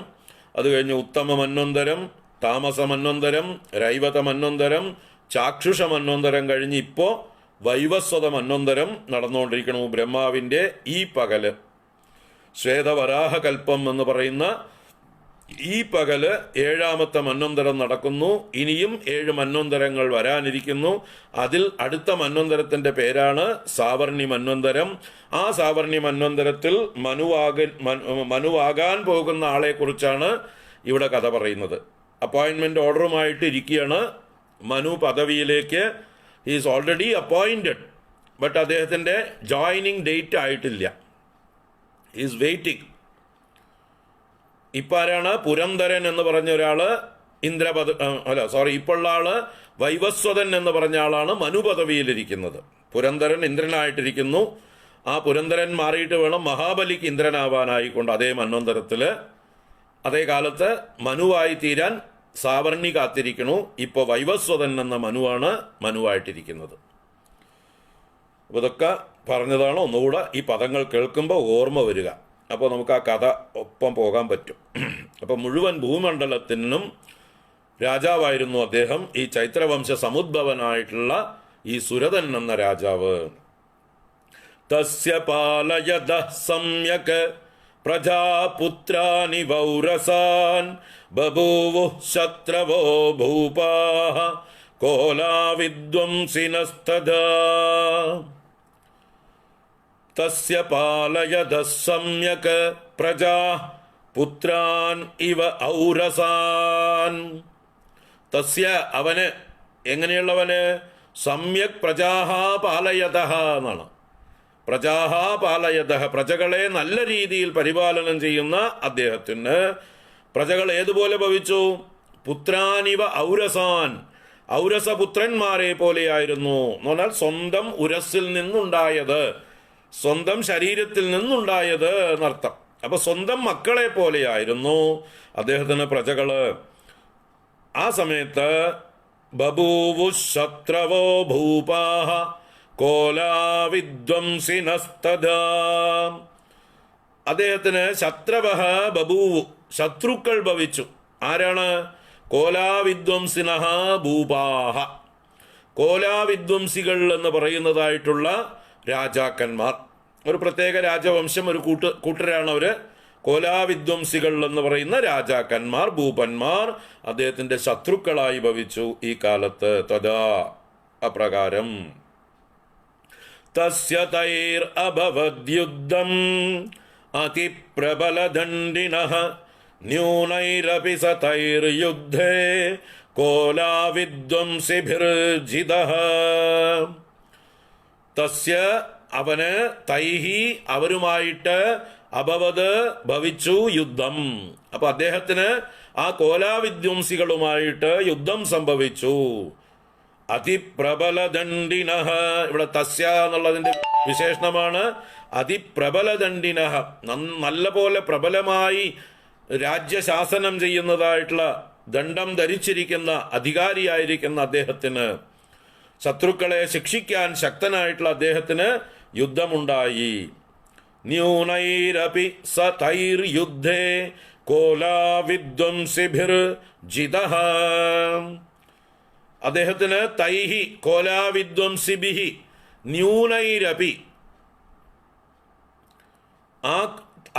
അത് കഴിഞ്ഞ് ഉത്തമ മന്വന്തരം, താമസ മന്വന്തരം, രൈവത മന്വന്തരം, ചാക്ഷുഷ മന്വന്തരം കഴിഞ്ഞ് ഇപ്പോൾ വൈവസ്വത മന്വന്തരം നടന്നുകൊണ്ടിരിക്കണു. ബ്രഹ്മാവിൻ്റെ ഈ പകല് ശ്വേതവരാഹകൽപ്പം എന്ന് പറയുന്ന ഈ പകല് 7ാമത്തെ മന്വന്തരം നടക്കുന്നു. ഇനിയും 7 മന്വന്തരങ്ങൾ വരാനിരിക്കുന്നു. അതിൽ അടുത്ത മന്വന്തരത്തിന്റെ പേരാണ് സാവർണി മന്വന്തരം. ആ സാവർണി മന്വന്തരത്തിൽ മനുവാകാൻ പോകുന്ന ആളെ കുറിച്ചാണ് ഇവിടെ കഥ പറയുന്നത്. അപ്പോയിന്റ്മെന്റ് ഓർഡറുമായിട്ട് ഇരിക്കുകയാണ്. മനു പദവിയിലേക്ക് ഈസ് ഓൾറെഡി അപ്പോയിന്റഡ്, ബട്ട് അദ്ദേഹത്തിന്റെ ജോയിനിങ് ഡേറ്റ് ആയിട്ടില്ല. Is waiting. ഇപ്പം ആരാണ്? പുരന്തരൻ എന്ന് പറഞ്ഞ ഒരാള് ഇപ്പോഴുള്ള ആള് വൈവസ്വതൻ എന്ന് പറഞ്ഞ ആളാണ് മനു പദവിയിലിരിക്കുന്നത്. പുരന്തരൻ ഇന്ദ്രനായിട്ടിരിക്കുന്നു. ആ പുരന്തരൻ മാറിയിട്ട് വേണം മഹാബലിക്ക് ഇന്ദ്രനാവാനായിക്കൊണ്ട് അതേ മന്വന്തരത്തില് അതേ കാലത്ത് മനുവായി തീരാൻ സാവർണി കാത്തിരിക്കണു. ഇപ്പോൾ വൈവസ്വതൻ എന്ന മനുവാണ് മനുവായിട്ടിരിക്കുന്നത്. അപ്പോൾ ഇതൊക്കെ പറഞ്ഞതാണ്. ഒന്നുകൂടെ ഈ പദങ്ങൾ കേൾക്കുമ്പോൾ ഓർമ്മ വരിക. അപ്പോൾ നമുക്ക് ആ കഥ ഒപ്പം പോകാൻ പറ്റും. അപ്പോൾ മുഴുവൻ ഭൂമണ്ഡലത്തിനും രാജാവായിരുന്നു അദ്ദേഹം. ഈ ചൈത്രവംശ സമുദ്ഭവനായിട്ടുള്ള ഈ സുരഥൻ എന്ന രാജാവ്. തസ്യ പാലയദ സമ്യക് പ്രജാപുത്രാനി വൗരസാൻ ബഭൂവു ശത്രവോ ഭൂപാഃ കോലാവിദ്വംസിനസ്തദാ. തസ്യ പാലയദ സമ്യക് പ്രജാ പുത്രാൻ ഇവ ഔരസാൻ. തസ്യ അവന്, എങ്ങനെയുള്ളവന്? സമ്യക് പ്രജാഹ പാലയതഃ എന്നാണ്. പ്രജാഹ പാലയതഃ, പ്രജകളെ നല്ല രീതിയിൽ പരിപാലനം ചെയ്യുന്ന അദ്ദേഹത്തിന് പ്രജകൾ ഏതുപോലെ ഭവിച്ചു? പുത്രാനിവ ഔരസാൻ, ഔരസപുത്രന്മാരെ പോലെയായിരുന്നു. എന്ന് പറഞ്ഞാൽ സ്വന്തം ഉരസിൽ നിന്നുണ്ടായത്, സ്വന്തം ശരീരത്തിൽ നിന്നുണ്ടായത് എന്നർത്ഥം. അപ്പൊ സ്വന്തം മക്കളെ പോലെയായിരുന്നു അദ്ദേഹത്തിന് പ്രജകള്. ആ സമയത്ത് ബഭൂവു ശത്രവോ ഭൂപാഃ കോലാവിദ്വംസിനസ്തദാ. അദ്ദേഹത്തിന് ശത്രവഃ ബഭൂവു, ശത്രുക്കൾ ഭവിച്ചു. ആരാണ്? കോലാവിദ്വംസിനഃ ഭൂപാഃ, കോലാവിദ്വംസികൾ എന്ന് പറയുന്നതായിട്ടുള്ള രാജാക്കന്മാർ. ഒരു പ്രത്യേക രാജവംശം, ഒരു കൂട്ടരാണ് അവര്. കോലാവിദ്വംസികൾ എന്ന് പറയുന്ന രാജാക്കന്മാർ, ഭൂപന്മാർ അദ്ദേഹത്തിന്റെ ശത്രുക്കളായി ഭവിച്ചു ഈ കാലത്ത്. തഥാ, അപ്രകാരം. തസ്യ തൈർ അഭവദ്യുദ്ധം അതിപ്രബലദണ്ഡിനഃ ന്യൂനൈരപി സതൈർ യുദ്ധേ കോലാവിദ്വംസിഭിർജിതഃ തസ്യ അവന് തൈഹി അവരുമായിട്ട് അഭവത് ഭവിച്ചു യുദ്ധം. അപ്പൊ അദ്ദേഹത്തിന് ആ കോലാവിദ്വംസികളുമായിട്ട് യുദ്ധം സംഭവിച്ചു. അതിപ്രബലദണ്ഡിനഃ, ഇവിടെ തസ്യ എന്നുള്ളതിന്റെ വിശേഷണമാണ് അതിപ്രബലദണ്ഡിനഃ, നല്ല പോലെ പ്രബലമായി രാജ്യശാസനം ചെയ്യുന്നതായിട്ടുള്ള ദണ്ഡം ധരിച്ചിരിക്കുന്ന അധികാരിയായിരിക്കുന്ന അദ്ദേഹത്തിന്, ശത്രുക്കളെ ശിക്ഷിക്കാൻ ശക്തനായിട്ടുള്ള അദ്ദേഹത്തിന് യുദ്ധമുണ്ടായി. ന്യൂനൈരപി സതൈർയുദ്ധേ കോലാവിദ്വംസിഭിർജിതഃ, അദ്ദേഹത്തിന് തൈഹി കോലാവിദ്വംസിഭിഹി ന്യൂനൈരപി, ആ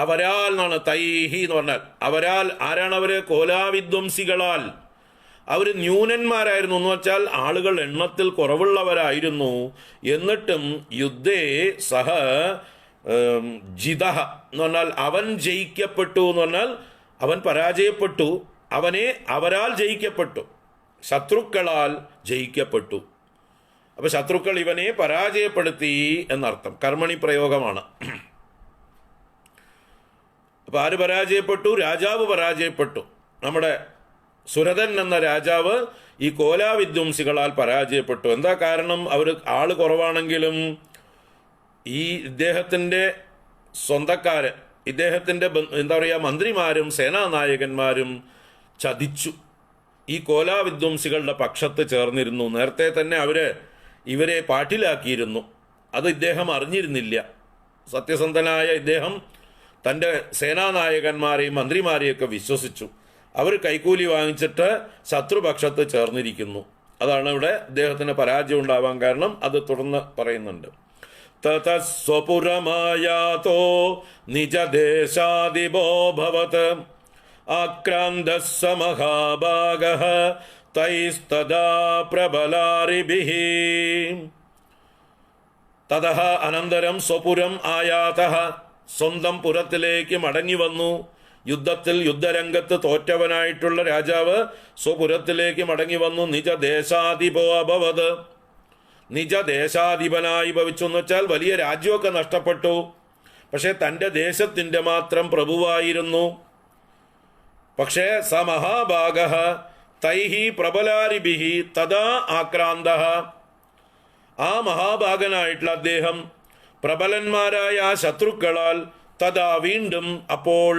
അവരാൽ എന്നാണ് തൈഹി എന്ന് പറഞ്ഞാൽ അവരാൽ. ആരാണ് അവര്? കോലാവിദ്വംസികളാൽ. അവർ ന്യൂനന്മാരായിരുന്നു എന്ന് വെച്ചാൽ ആളുകൾ എണ്ണത്തിൽ കുറവുള്ളവരായിരുന്നു. എന്നിട്ടും യുദ്ധേ സഹ ജിതഃ എന്ന് പറഞ്ഞാൽ അവൻ ജയിക്കപ്പെട്ടു എന്ന് പറഞ്ഞാൽ അവൻ പരാജയപ്പെട്ടു, അവരാൽ ജയിക്കപ്പെട്ടു, ശത്രുക്കളാൽ ജയിക്കപ്പെട്ടു. അപ്പൊ ശത്രുക്കൾ ഇവനെ പരാജയപ്പെടുത്തി എന്നർത്ഥം. കർമ്മണി പ്രയോഗമാണ്. അപ്പൊ ആര് പരാജയപ്പെട്ടു? രാജാവ് പരാജയപ്പെട്ടു. നമ്മുടെ സുരഥൻ എന്ന രാജാവ് ഈ കോലാവിദ്വംസികളാൽ പരാജയപ്പെട്ടു. എന്താ കാരണം? അവർ ആള് കുറവാണെങ്കിലും ഈ ഇദ്ദേഹത്തിന്റെ സ്വന്തക്കാര്, ഇദ്ദേഹത്തിന്റെ എന്താ പറയുക, മന്ത്രിമാരും സേനാനായകന്മാരും ചതിച്ചു, ഈ കോലാവിദ്വംസികളുടെ പക്ഷത്ത് ചേർന്നിരുന്നു. നേരത്തെ തന്നെ ഇവരെ പാട്ടിലാക്കിയിരുന്നു. അത് ഇദ്ദേഹം അറിഞ്ഞിരുന്നില്ല. സത്യസന്ധനായ ഇദ്ദേഹം തൻ്റെ സേനാനായകന്മാരെയും മന്ത്രിമാരെയൊക്കെ വിശ്വസിച്ചു. അവർ കൈക്കൂലി വാങ്ങിച്ചിട്ട് ശത്രുപക്ഷത്ത് ചേർന്നിരിക്കുന്നു. അതാണ് ഇവിടെ ഇദ്ദേഹത്തിന് പരാജയം ഉണ്ടാവാൻ കാരണം. അത് തുടർന്ന് പറയുന്നുണ്ട്. തതസ്വപുരമായാതോ നിജദേശാദിപോ ഭവത് ആക്രാന്തഃ സമഹാഭാഗഃ തൈസ്തദാ പ്രബലാരിഭിഃ. തതഃ അനന്തരം സ്വപുരം ആയാതഃ, സ്വന്തം പുരത്തിലേക്ക് മടങ്ങി വന്നു. യുദ്ധത്തിൽ യുദ്ധരംഗത്ത് തോറ്റവനായിട്ടുള്ള രാജാവ് സ്വപുരത്തിലേക്ക് മടങ്ങി വന്നു. നിജദേശാധിപോ അഭവത്, നിജദേശാധിപനായി ഭവിച്ചു എന്ന് വെച്ചാൽ വലിയ രാജ്യമൊക്കെ നഷ്ടപ്പെട്ടു, പക്ഷെ തൻ്റെ ദേശത്തിൻ്റെ മാത്രം പ്രഭുവായിരുന്നു. പക്ഷേ സ മഹാഭാഗഃ തൈഹി പ്രബലാരിഭിഹി തഥാ ആക്രാന്തഃ, ആ മഹാഭാഗനായിട്ടുള്ള അദ്ദേഹം പ്രബലന്മാരായ ആ ശത്രുക്കളാൽ തഥാ വീണ്ടും അപ്പോൾ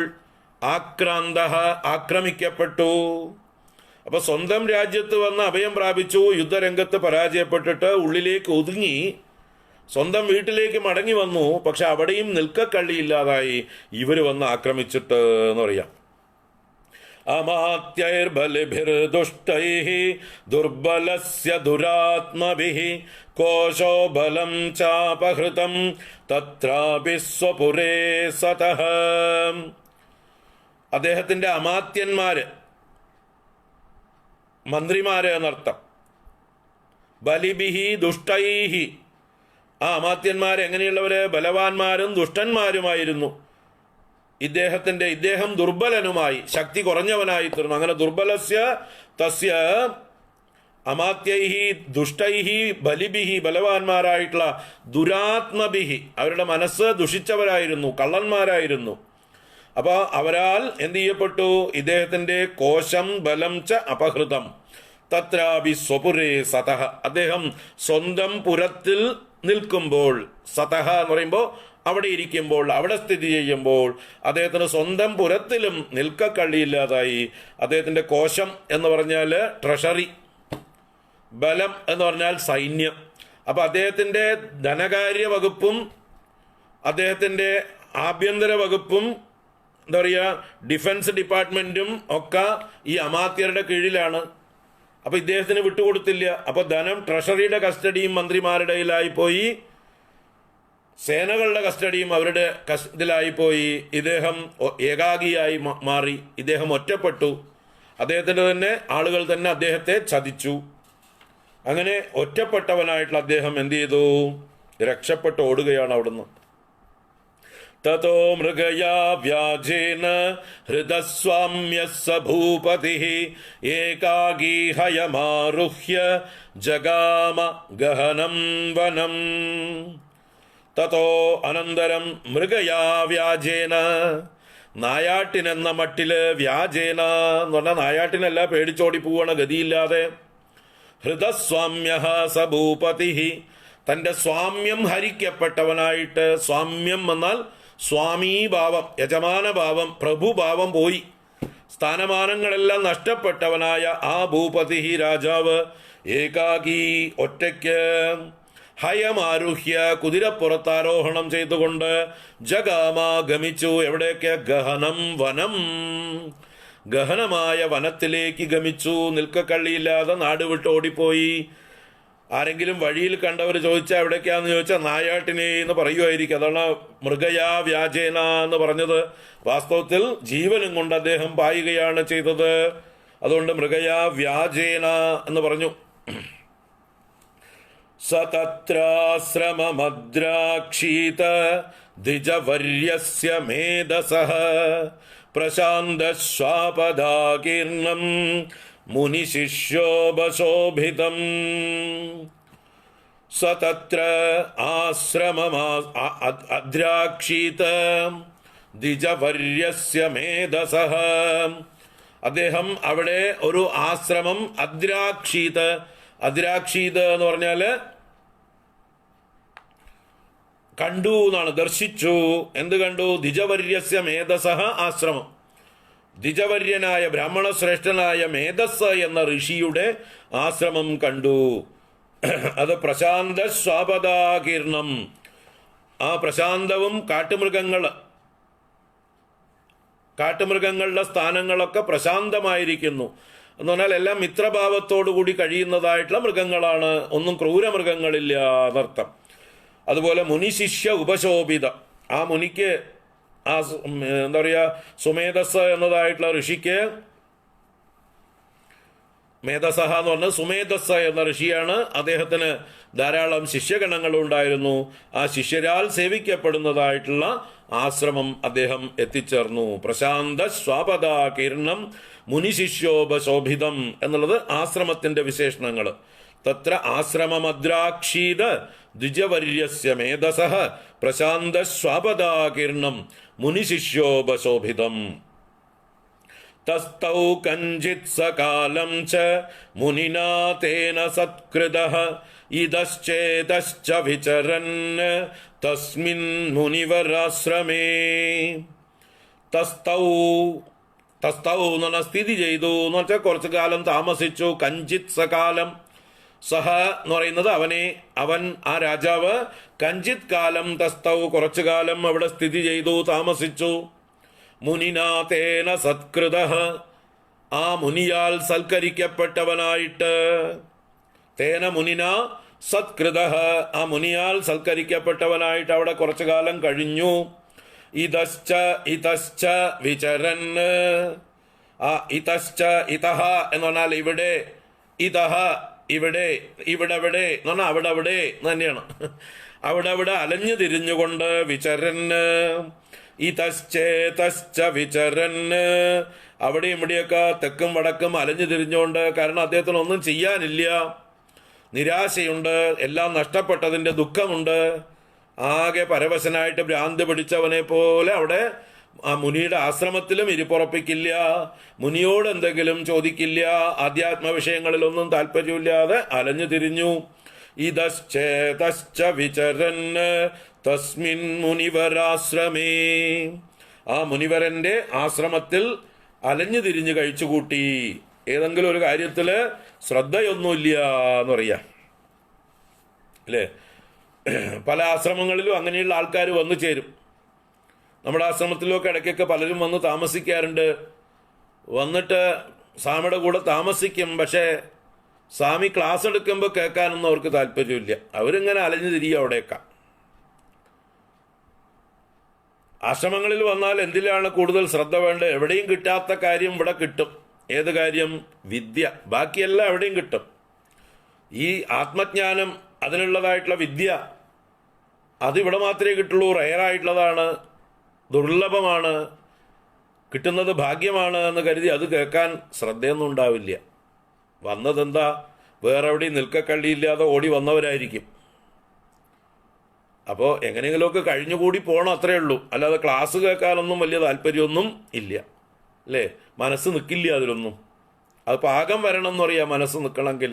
ആക്രാന്തഃ ആക്രമിക്കപ്പെട്ടു. അപ്പൊ സ്വന്തം രാജ്യത്ത് വന്ന് അഭയം പ്രാപിച്ചു, യുദ്ധരംഗത്ത് പരാജയപ്പെട്ടിട്ട് ഉള്ളിലേക്ക് ഒതുങ്ങി സ്വന്തം വീട്ടിലേക്ക് മടങ്ങി വന്നു. പക്ഷെ അവിടെയും നിൽക്കക്കള്ളിയില്ലാതായി ഇവര് വന്ന് ആക്രമിച്ചിട്ട് എന്ന് പറയാം. അമാത്യൈർബലിഭിർദുഷ്ടൈഃ ദുർബലസ്യ ദുരാത്മഭിഃ കോശോ ബലം ചാപഹൃതം തത്രാപി സ്വപുരേ സതഃ. അദ്ദേഹത്തിന്റെ അമാത്യന്മാര്, മന്ത്രിമാര് എന്നർത്ഥം. ബലിഭിഹി ദുഷ്ടൈഹി, ആ അമാത്യന്മാർ എങ്ങനെയുള്ളവര്? ബലവാന്മാരും ദുഷ്ടന്മാരുമായിരുന്നു. ഇദ്ദേഹം ദുർബലനുമായി, ശക്തി കുറഞ്ഞവനായി തീർന്നു. അങ്ങനെ ദുർബലസ്യ തസ്യ അമാത്യൈഹി ദുഷ്ടൈഹി ബലിഭിഹി, ബലവാന്മാരായിട്ടുള്ള ദുരാത്മഭിഹി, അവരുടെ മനസ്സ് ദുഷിച്ചവരായിരുന്നു, കള്ളന്മാരായിരുന്നു. അപ്പൊ അവരാൽ എന്ത് ചെയ്യപ്പെട്ടു? ഇദ്ദേഹത്തിന്റെ കോശം ബലം ച അപഹൃതം തത്രാപി സ്വപുരേ സതഃ, അദ്ദേഹം സ്വന്തം പുരത്തിൽ നിൽക്കുമ്പോൾ, സതഃ എന്ന് പറയുമ്പോൾ അവിടെ ഇരിക്കുമ്പോൾ, അവിടെ സ്ഥിതി ചെയ്യുമ്പോൾ അദ്ദേഹത്തിന് സ്വന്തം പുരത്തിലും നിൽക്കക്കള്ളിയില്ലാതായി. അദ്ദേഹത്തിന്റെ കോശം എന്ന് പറഞ്ഞാൽ ട്രഷറി, ബലം എന്ന് പറഞ്ഞാൽ സൈന്യം. അപ്പൊ അദ്ദേഹത്തിന്റെ ധനകാര്യ വകുപ്പും അദ്ദേഹത്തിന്റെ ആഭ്യന്തര വകുപ്പും എന്താ പറയുക, ഡിഫൻസ് ഡിപ്പാർട്ട്മെന്റും ഒക്കെ ഈ അമാത്യരുടെ കീഴിലാണ്. അപ്പൊ ഇദ്ദേഹത്തിന് വിട്ടുകൊടുത്തില്ല. അപ്പൊ ധനം ട്രഷറിയുടെ കസ്റ്റഡിയും മന്ത്രിമാരുടെ കയ്യിലായിപ്പോയി, സേനകളുടെ കസ്റ്റഡിയും അവരുടെ ഇതിലായിപ്പോയി. ഇദ്ദേഹം ഏകാഗിയായി മാറി, ഇദ്ദേഹം ഒറ്റപ്പെട്ടു. അദ്ദേഹത്തിന്റെ തന്നെ ആളുകൾ തന്നെ അദ്ദേഹത്തെ ചതിച്ചു. അങ്ങനെ ഒറ്റപ്പെട്ടവനായിട്ടുള്ള അദ്ദേഹം എന്ത് ചെയ്തു? രക്ഷപ്പെട്ട് ഓടുകയാണ് അവിടുന്ന്. തതോ മൃഗയാ വ്യാജേന ഹൃദസ്വാമ്യഃ സ ഭൂപതിഃ ഏകാകീ ഹയമാരുഹ്യ ജഗാമ ഗഹനം വനം. തതോ അനന്തരം മൃഗയാ വ്യാജേന, നായാട്ടിനെന്ന മട്ടില്, വ്യാജേന എന്ന് പറഞ്ഞാൽ നായാട്ടിനല്ല, പേടിച്ചോടി പോവാണ് ഗതിയില്ലാതെ. ഹൃദസ്വാമ്യഃ സ ഭൂപതിഃ, തൻ്റെ സ്വാമ്യം ഹരിക്കപ്പെട്ടവനായിട്ട്, സ്വാമ്യം എന്നാൽ സ്വാമീഭാവം, യജമാനഭാവം, പ്രഭുഭാവം പോയി, സ്ഥാനമാനങ്ങളെല്ലാം നഷ്ടപ്പെട്ടവനായ ആ ഭൂപതി രാജാവ് ഏകാകി ഒറ്റയ്ക്ക് ഹയമാരുഹ്യ കുതിരപ്പുറത്താരോഹണം ചെയ്തുകൊണ്ട് ജഗാമ ഗമിച്ചു. എവിടേക്ക്? ഗഹനം വനം, ഗഹനമായ വനത്തിലേക്ക് ഗമിച്ചു. നിൽക്കക്കള്ളിയില്ലാതെ നാട് വിട്ട് ഓടിപ്പോയി. ആരെങ്കിലും വഴിയിൽ കണ്ടവർ ചോദിച്ചാൽ എവിടേക്കാന്ന് ചോദിച്ചാൽ നായാട്ടിനെ എന്ന് പറയുമായിരിക്കും. അതാണ് മൃഗയാ വ്യാജേന എന്ന് പറഞ്ഞത്. വാസ്തവത്തിൽ ജീവനും കൊണ്ട് അദ്ദേഹം പായുകയാണ് ചെയ്തത്. അതുകൊണ്ട് മൃഗയാ വ്യാജേന എന്ന് പറഞ്ഞു. സതത്രാശ്രമമദ്രാക്ഷീത ദ്വിജവര്യസ്യ മേധസഃ പ്രശാന്തശ്വാപദാകീർണം മുനിശിഷ്യോപശോഭിതം. സതത്ര അദ്രാക്ഷീത ദ്വിജവര്യസ്യ മേധസഃ, അദ്ദേഹം അവിടെ ഒരു ആശ്രമം അദ്രാക്ഷീത. അദ്രാക്ഷീത എന്ന് പറഞ്ഞാൽ കണ്ടു എന്നാണ്, ദർശിച്ചു. എന്ത് കണ്ടു? ദ്വിജവര്യസ്യ മേധസഃ ആശ്രമം. ദ്വിജവര്യനായ ബ്രാഹ്മണ ശ്രേഷ്ഠനായ മേധസ് എന്ന ഋഷിയുടെ ആശ്രമം കണ്ടു. അത് പ്രശാന്ത സ്വാപദാകീർണം, ആ പ്രശാന്തവും കാട്ടുമൃഗങ്ങളുടെ സ്ഥാനങ്ങളൊക്കെ പ്രശാന്തമായിരിക്കുന്നു എന്ന് പറഞ്ഞാൽ എല്ലാം മിത്രഭാവത്തോടു കൂടി കഴിയുന്നതായിട്ടുള്ള മൃഗങ്ങളാണ്, ഒന്നും ക്രൂരമൃഗങ്ങളില്ല എന്നർത്ഥം. അതുപോലെ മുനിശിഷ്യ ഉപശോഭിത, ആ മുനിക്ക്, ആ എന്താ പറയുക, സുമേധസ് എന്നതായിട്ടുള്ള ഋഷിക്ക്, മേധസഹ എന്ന് പറഞ്ഞത് സുമേധസ് എന്ന ഋഷിയാണ്. അദ്ദേഹത്തിന് ധാരാളം ശിഷ്യഗണങ്ങളുണ്ടായിരുന്നു. ആ ശിഷ്യരാൽ സേവിക്കപ്പെടുന്നതായിട്ടുള്ള ആശ്രമം അദ്ദേഹം എത്തിച്ചേർന്നു. പ്രശാന്ത സ്വാപദാകീർണം മുനിശിഷ്യോപശോഭിതം എന്നുള്ളത് ആശ്രമത്തിന്റെ വിശേഷണങ്ങൾ. തത്ര ആശ്രമമദ്രാക്ഷീത ദ്വിജവര്യസ്യ മേധസഃ പ്രശാന്ത സ്വാപദാകീർണം മുനിശിഷ്യോപശോഭിതം. തസ്തൗ കഞ്ചിത് സകാലം ച മുനിനാ തേന സത്കൃതഃ ഇതശ്ചേതശ്ച വിചരൻ തസ്മിൻ മുനിവരാശ്രമേ. തസ്തൗ, തസ്തൗ എന്ന് പറഞ്ഞാൽ സ്ഥിതി ചെയ്തു എന്ന് വെച്ചാൽ കുറച്ചു കാലം താമസിച്ചു. കഞ്ചിത് സകാലം, സഹ എന്ന് പറയുന്നത് അവനെ, അവൻ, ആ രാജാവ്. കഞ്ചിത് കാലം തസ്തൗ, കുറച്ചു കാലം അവിടെ സ്ഥിതി ചെയ്തു, താമസിച്ചു. മുനിനാ തേന സത്കൃതഃ, ആ മുനിയാൽ സൽക്കരിക്കപ്പെട്ടവനായിട്ട്. തേന മുനിന സത്കൃതഃ, ആ മുനിയാൽ സൽക്കരിക്കപ്പെട്ടവനായിട്ട് അവിടെ കുറച്ചു കാലം കഴിഞ്ഞു. ഇതശ്ച വിചരൻ, ആ ഇതശ്ച, ഇതഹ എന്ന് പറഞ്ഞാൽ ഇവിടെ, ഇതഹ ഇവിടെ, ഇവിടെ എന്ന് പറഞ്ഞാൽ അവിടെ അവിടെ തന്നെയാണ്. അവിടെ അലഞ്ഞു തിരിഞ്ഞുകൊണ്ട് വിചരന്, ഇതശ്ചേതശ്ച വിചരന്, അവിടെയും ഇവിടെയൊക്കെ തെക്കും വടക്കും അലഞ്ഞു തിരിഞ്ഞുകൊണ്ട്. കാരണം അദ്ദേഹത്തിന് ഒന്നും ചെയ്യാനില്ല, നിരാശയുണ്ട്, എല്ലാം നഷ്ടപ്പെട്ടതിൻ്റെ ദുഃഖമുണ്ട്. ആകെ പരവശനായിട്ട് ഭ്രാന്ത് പിടിച്ചവനെ പോലെ അവിടെ ആ മുനിയുടെ ആശ്രമത്തിലും ഇരിപ്പുറപ്പിക്കില്ല, മുനിയോട് എന്തെങ്കിലും ചോദിക്കില്ല, ആധ്യാത്മ വിഷയങ്ങളിലൊന്നും താല്പര്യമില്ലാതെ അലഞ്ഞു തിരിഞ്ഞു. ഇതശ്ചേതശ്ച വിചരൻ തസ്മിൻ മുനിവരാശ്രമേ, ആ മുനിവരന്റെ ആശ്രമത്തിൽ അലഞ്ഞു തിരിഞ്ഞ് കഴിച്ചുകൂട്ടി. ഏതെങ്കിലും ഒരു കാര്യത്തില് ശ്രദ്ധയൊന്നുമില്ല എന്ന് പറയാം അല്ലേ. പല ആശ്രമങ്ങളിലും അങ്ങനെയുള്ള ആൾക്കാർ വന്നു ചേരും. നമ്മുടെ ആശ്രമത്തിലൊക്കെ ഇടയ്ക്കൊക്കെ പലരും വന്ന് താമസിക്കാറുണ്ട്. വന്നിട്ട് സ്വാമിയുടെ കൂടെ താമസിക്കും, പക്ഷേ സ്വാമി ക്ലാസ് എടുക്കുമ്പോൾ കേൾക്കാനൊന്നും അവർക്ക് താല്പര്യമില്ല. അവരിങ്ങനെ അലഞ്ഞു തിരിയും അവിടെയൊക്കെ. ആശ്രമങ്ങളിൽ വന്നാൽ എന്തിലാണ് കൂടുതൽ ശ്രദ്ധ വേണ്ടത്? എവിടെയും കിട്ടാത്ത കാര്യം ഇവിടെ കിട്ടും. ഏത് കാര്യം? വിദ്യ. ബാക്കിയെല്ലാം എവിടെയും കിട്ടും. ഈ ആത്മജ്ഞാനം, അതിനുള്ളതായിട്ടുള്ള വിദ്യ, അതിവിടെ മാത്രമേ കിട്ടുള്ളൂ, റെയറായിട്ടുള്ളതാണ്. ദുർലഭമാണ്, കിട്ടുന്നത് ഭാഗ്യമാണ് എന്ന് കരുതി അത് കേൾക്കാൻ ശ്രദ്ധയൊന്നും ഉണ്ടാവില്ല. വന്നതെന്താ, വേറെ എവിടെയും നിൽക്കക്കള്ളിയില്ലാതെ ഓടി വന്നവരായിരിക്കും. അപ്പോൾ എങ്ങനെയെങ്കിലുമൊക്കെ കഴിഞ്ഞുകൂടി പോകണം, അത്രയേ ഉള്ളൂ. അല്ലാതെ ക്ലാസ് കേൾക്കാനൊന്നും വലിയ താല്പര്യമൊന്നും ഇല്ല, അല്ലേ? മനസ്സ് നിൽക്കില്ല അതിലൊന്നും. അത് പാകം വരണം എന്നറിയാം മനസ്സ് നിൽക്കണമെങ്കിൽ.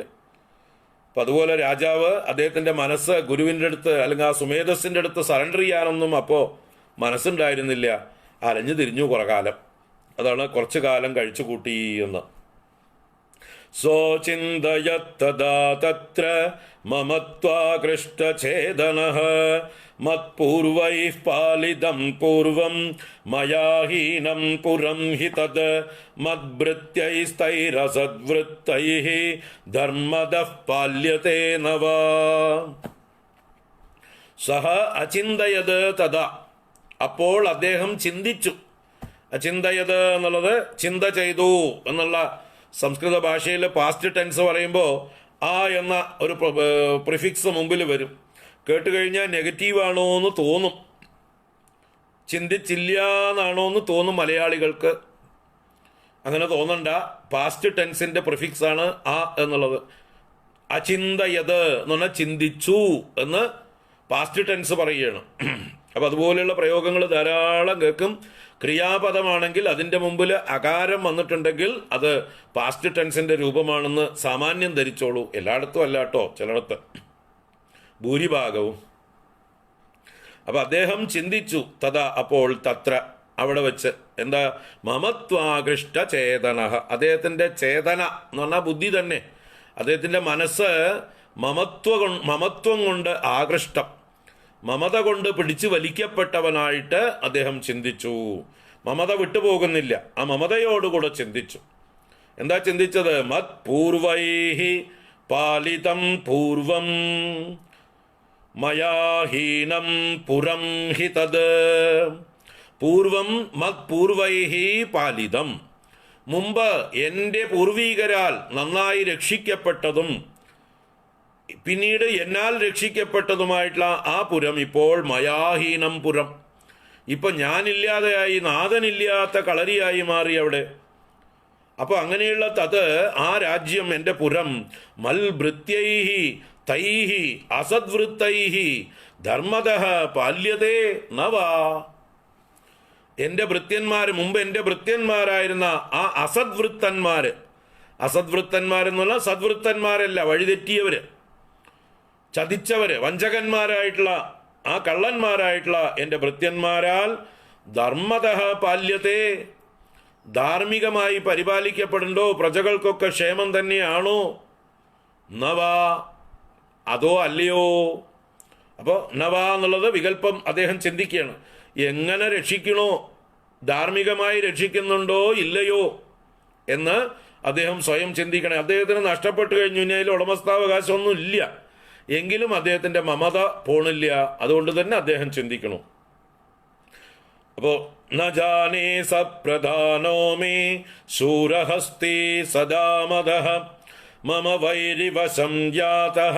അപ്പം അതുപോലെ രാജാവ് അദ്ദേഹത്തിൻ്റെ മനസ്സ് ഗുരുവിൻ്റെ അടുത്ത് അല്ലെങ്കിൽ ആ സുമേധസ്സിൻ്റെ അടുത്ത് സറണ്ടർ ചെയ്യാനൊന്നും അപ്പോൾ മനസ്സുണ്ടായിരുന്നില്ല. അലഞ്ഞു തിരിഞ്ഞു കുറെ കാലം. അതാണ് കുറച്ചു കാലം കഴിച്ചു കൂട്ടി എന്ന്. സ്വചിന്തയത്തദാ തത്ര മമത്വാകൃഷ്ടഛേദനഃ മത്പൂർവൈഃ പാലിതം പൂർവം മയാഹീനം പുരം ഹി തത് മദ്ഭൃത്യൈസ്തൈരസദ്വൃത്തൈഃ ധർമ്മദഃ പാല്യതേ നവ. സഹ അചിന്തയത് തഥാ, അപ്പോൾ അദ്ദേഹം ചിന്തിച്ചു. അചിന്തയത് എന്നുള്ളത് ചിന്ത ചെയ്തു എന്നുള്ള സംസ്കൃത ഭാഷയിൽ പാസ്റ്റ് ടെൻസ് പറയുമ്പോൾ ആ എന്ന ഒരു പ്രിഫിക്സ് മുമ്പിൽ വരും. കേട്ടുകഴിഞ്ഞാൽ നെഗറ്റീവാണോ എന്ന് തോന്നും, ചിന്തിച്ചില്ല എന്നാണോ എന്ന് തോന്നും മലയാളികൾക്ക്. അങ്ങനെ തോന്നണ്ട, പാസ്റ്റ് ടെൻസിന്റെ പ്രിഫിക്സ് ആണ് ആ എന്നുള്ളത്. അചിന്തയത് എന്ന് പറഞ്ഞാൽ ചിന്തിച്ചു എന്ന് പാസ്റ്റ് ടെൻസ് പറയുകയാണ്. അപ്പം അതുപോലെയുള്ള പ്രയോഗങ്ങൾ ധാരാളം കേൾക്കും. ക്രിയാപദമാണെങ്കിൽ അതിൻ്റെ മുമ്പിൽ അകാരം വന്നിട്ടുണ്ടെങ്കിൽ അത് പാസ്റ്റ് ടെൻസിന്റെ രൂപമാണെന്ന് സാമാന്യം ധരിച്ചോളൂ. എല്ലായിടത്തും അല്ല കേട്ടോ, ചിലയിടത്ത്, ഭൂരിഭാഗവും. അപ്പം അദ്ദേഹം ചിന്തിച്ചു. തഥാ, അപ്പോൾ, തത്ര, അവിടെ വെച്ച്. എന്താ? മമത്വാകൃഷ്ട ചേതന. അദ്ദേഹത്തിൻ്റെ ചേതന എന്ന് പറഞ്ഞാൽ ബുദ്ധി തന്നെ, അദ്ദേഹത്തിൻ്റെ മനസ്സ് മമത്വം കൊണ്ട് ആകൃഷ്ടം, മമത കൊണ്ട് പിടിച്ചു വലിക്കപ്പെട്ടവനായിട്ട് അദ്ദേഹം ചിന്തിച്ചു. മമത വിട്ടുപോകുന്നില്ല, ആ മമതയോടുകൂടെ ചിന്തിച്ചു. എന്താ ചിന്തിച്ചത്? മത് പൂർവൈഹി പാലിതം പൂർവം മയാഹീനം പുരം ഹി തത്. പൂർവം മത് പൂർവൈഹി പാലിതം, മുമ്പ് എൻ്റെ പൂർവീകരാൽ നന്നായി രക്ഷിക്കപ്പെട്ടതും പിന്നീട് എന്നാൽ രക്ഷിക്കപ്പെട്ടതുമായിട്ടുള്ള ആ പുരം ഇപ്പോൾ മയാഹീനം പുരം, ഇപ്പൊ ഞാനില്ലാതെയായി, നാഥനില്ലാത്ത കളരിയായി മാറി അവിടെ. അപ്പൊ അങ്ങനെയുള്ള തത്, ആ രാജ്യം, എൻ്റെ പുരം, മൽഭൃത്യൈഹി തൈഹി അസദ്വൃത്തൈഹി ധർമ്മദഃ പാല്യതേ നവ. എൻ്റെ ഭൃത്യന്മാർ, മുമ്പ് എൻ്റെ ഭൃത്യന്മാരായിരുന്ന ആ അസദ്വൃത്തന്മാരെന്നുള്ള സദ്വൃത്തന്മാരല്ല, വഴിതെറ്റിയവര്, ചതിച്ചവര്, വഞ്ചകന്മാരായിട്ടുള്ള ആ കള്ളന്മാരായിട്ടുള്ള എൻ്റെ ഭൃത്യന്മാരാൽ ധർമ്മദഃ പാല്യതേ, ധാർമ്മികമായി പരിപാലിക്കപ്പെടണ്ടോ? പ്രജകൾക്കൊക്കെ ക്ഷേമം തന്നെയാണോ? നവ, അതോ അല്ലയോ? അപ്പോൾ നവ എന്നുള്ളത് വികല്പം അദ്ദേഹം ചിന്തിക്കുകയാണ്. എങ്ങനെ രക്ഷിക്കണോ? ധാർമ്മികമായി രക്ഷിക്കുന്നുണ്ടോ ഇല്ലയോ എന്ന് അദ്ദേഹം സ്വയം ചിന്തിക്കണേ. അദ്ദേഹത്തിന് നഷ്ടപ്പെട്ടു കഴിഞ്ഞു കഴിഞ്ഞാൽ ഉടമസ്ഥാവകാശമൊന്നും ഇല്ല, എങ്കിലും അദ്ദേഹത്തിൻ്റെ മമത പോണില്ല. അതുകൊണ്ട് തന്നെ അദ്ദേഹം ചിന്തിക്കണം. അപ്പോൾ ന ജാനേ സപ്രധാനോ മേ ശൂരഹസ്തി സദാമദഃ മമ വൈരിവശം യാതഃ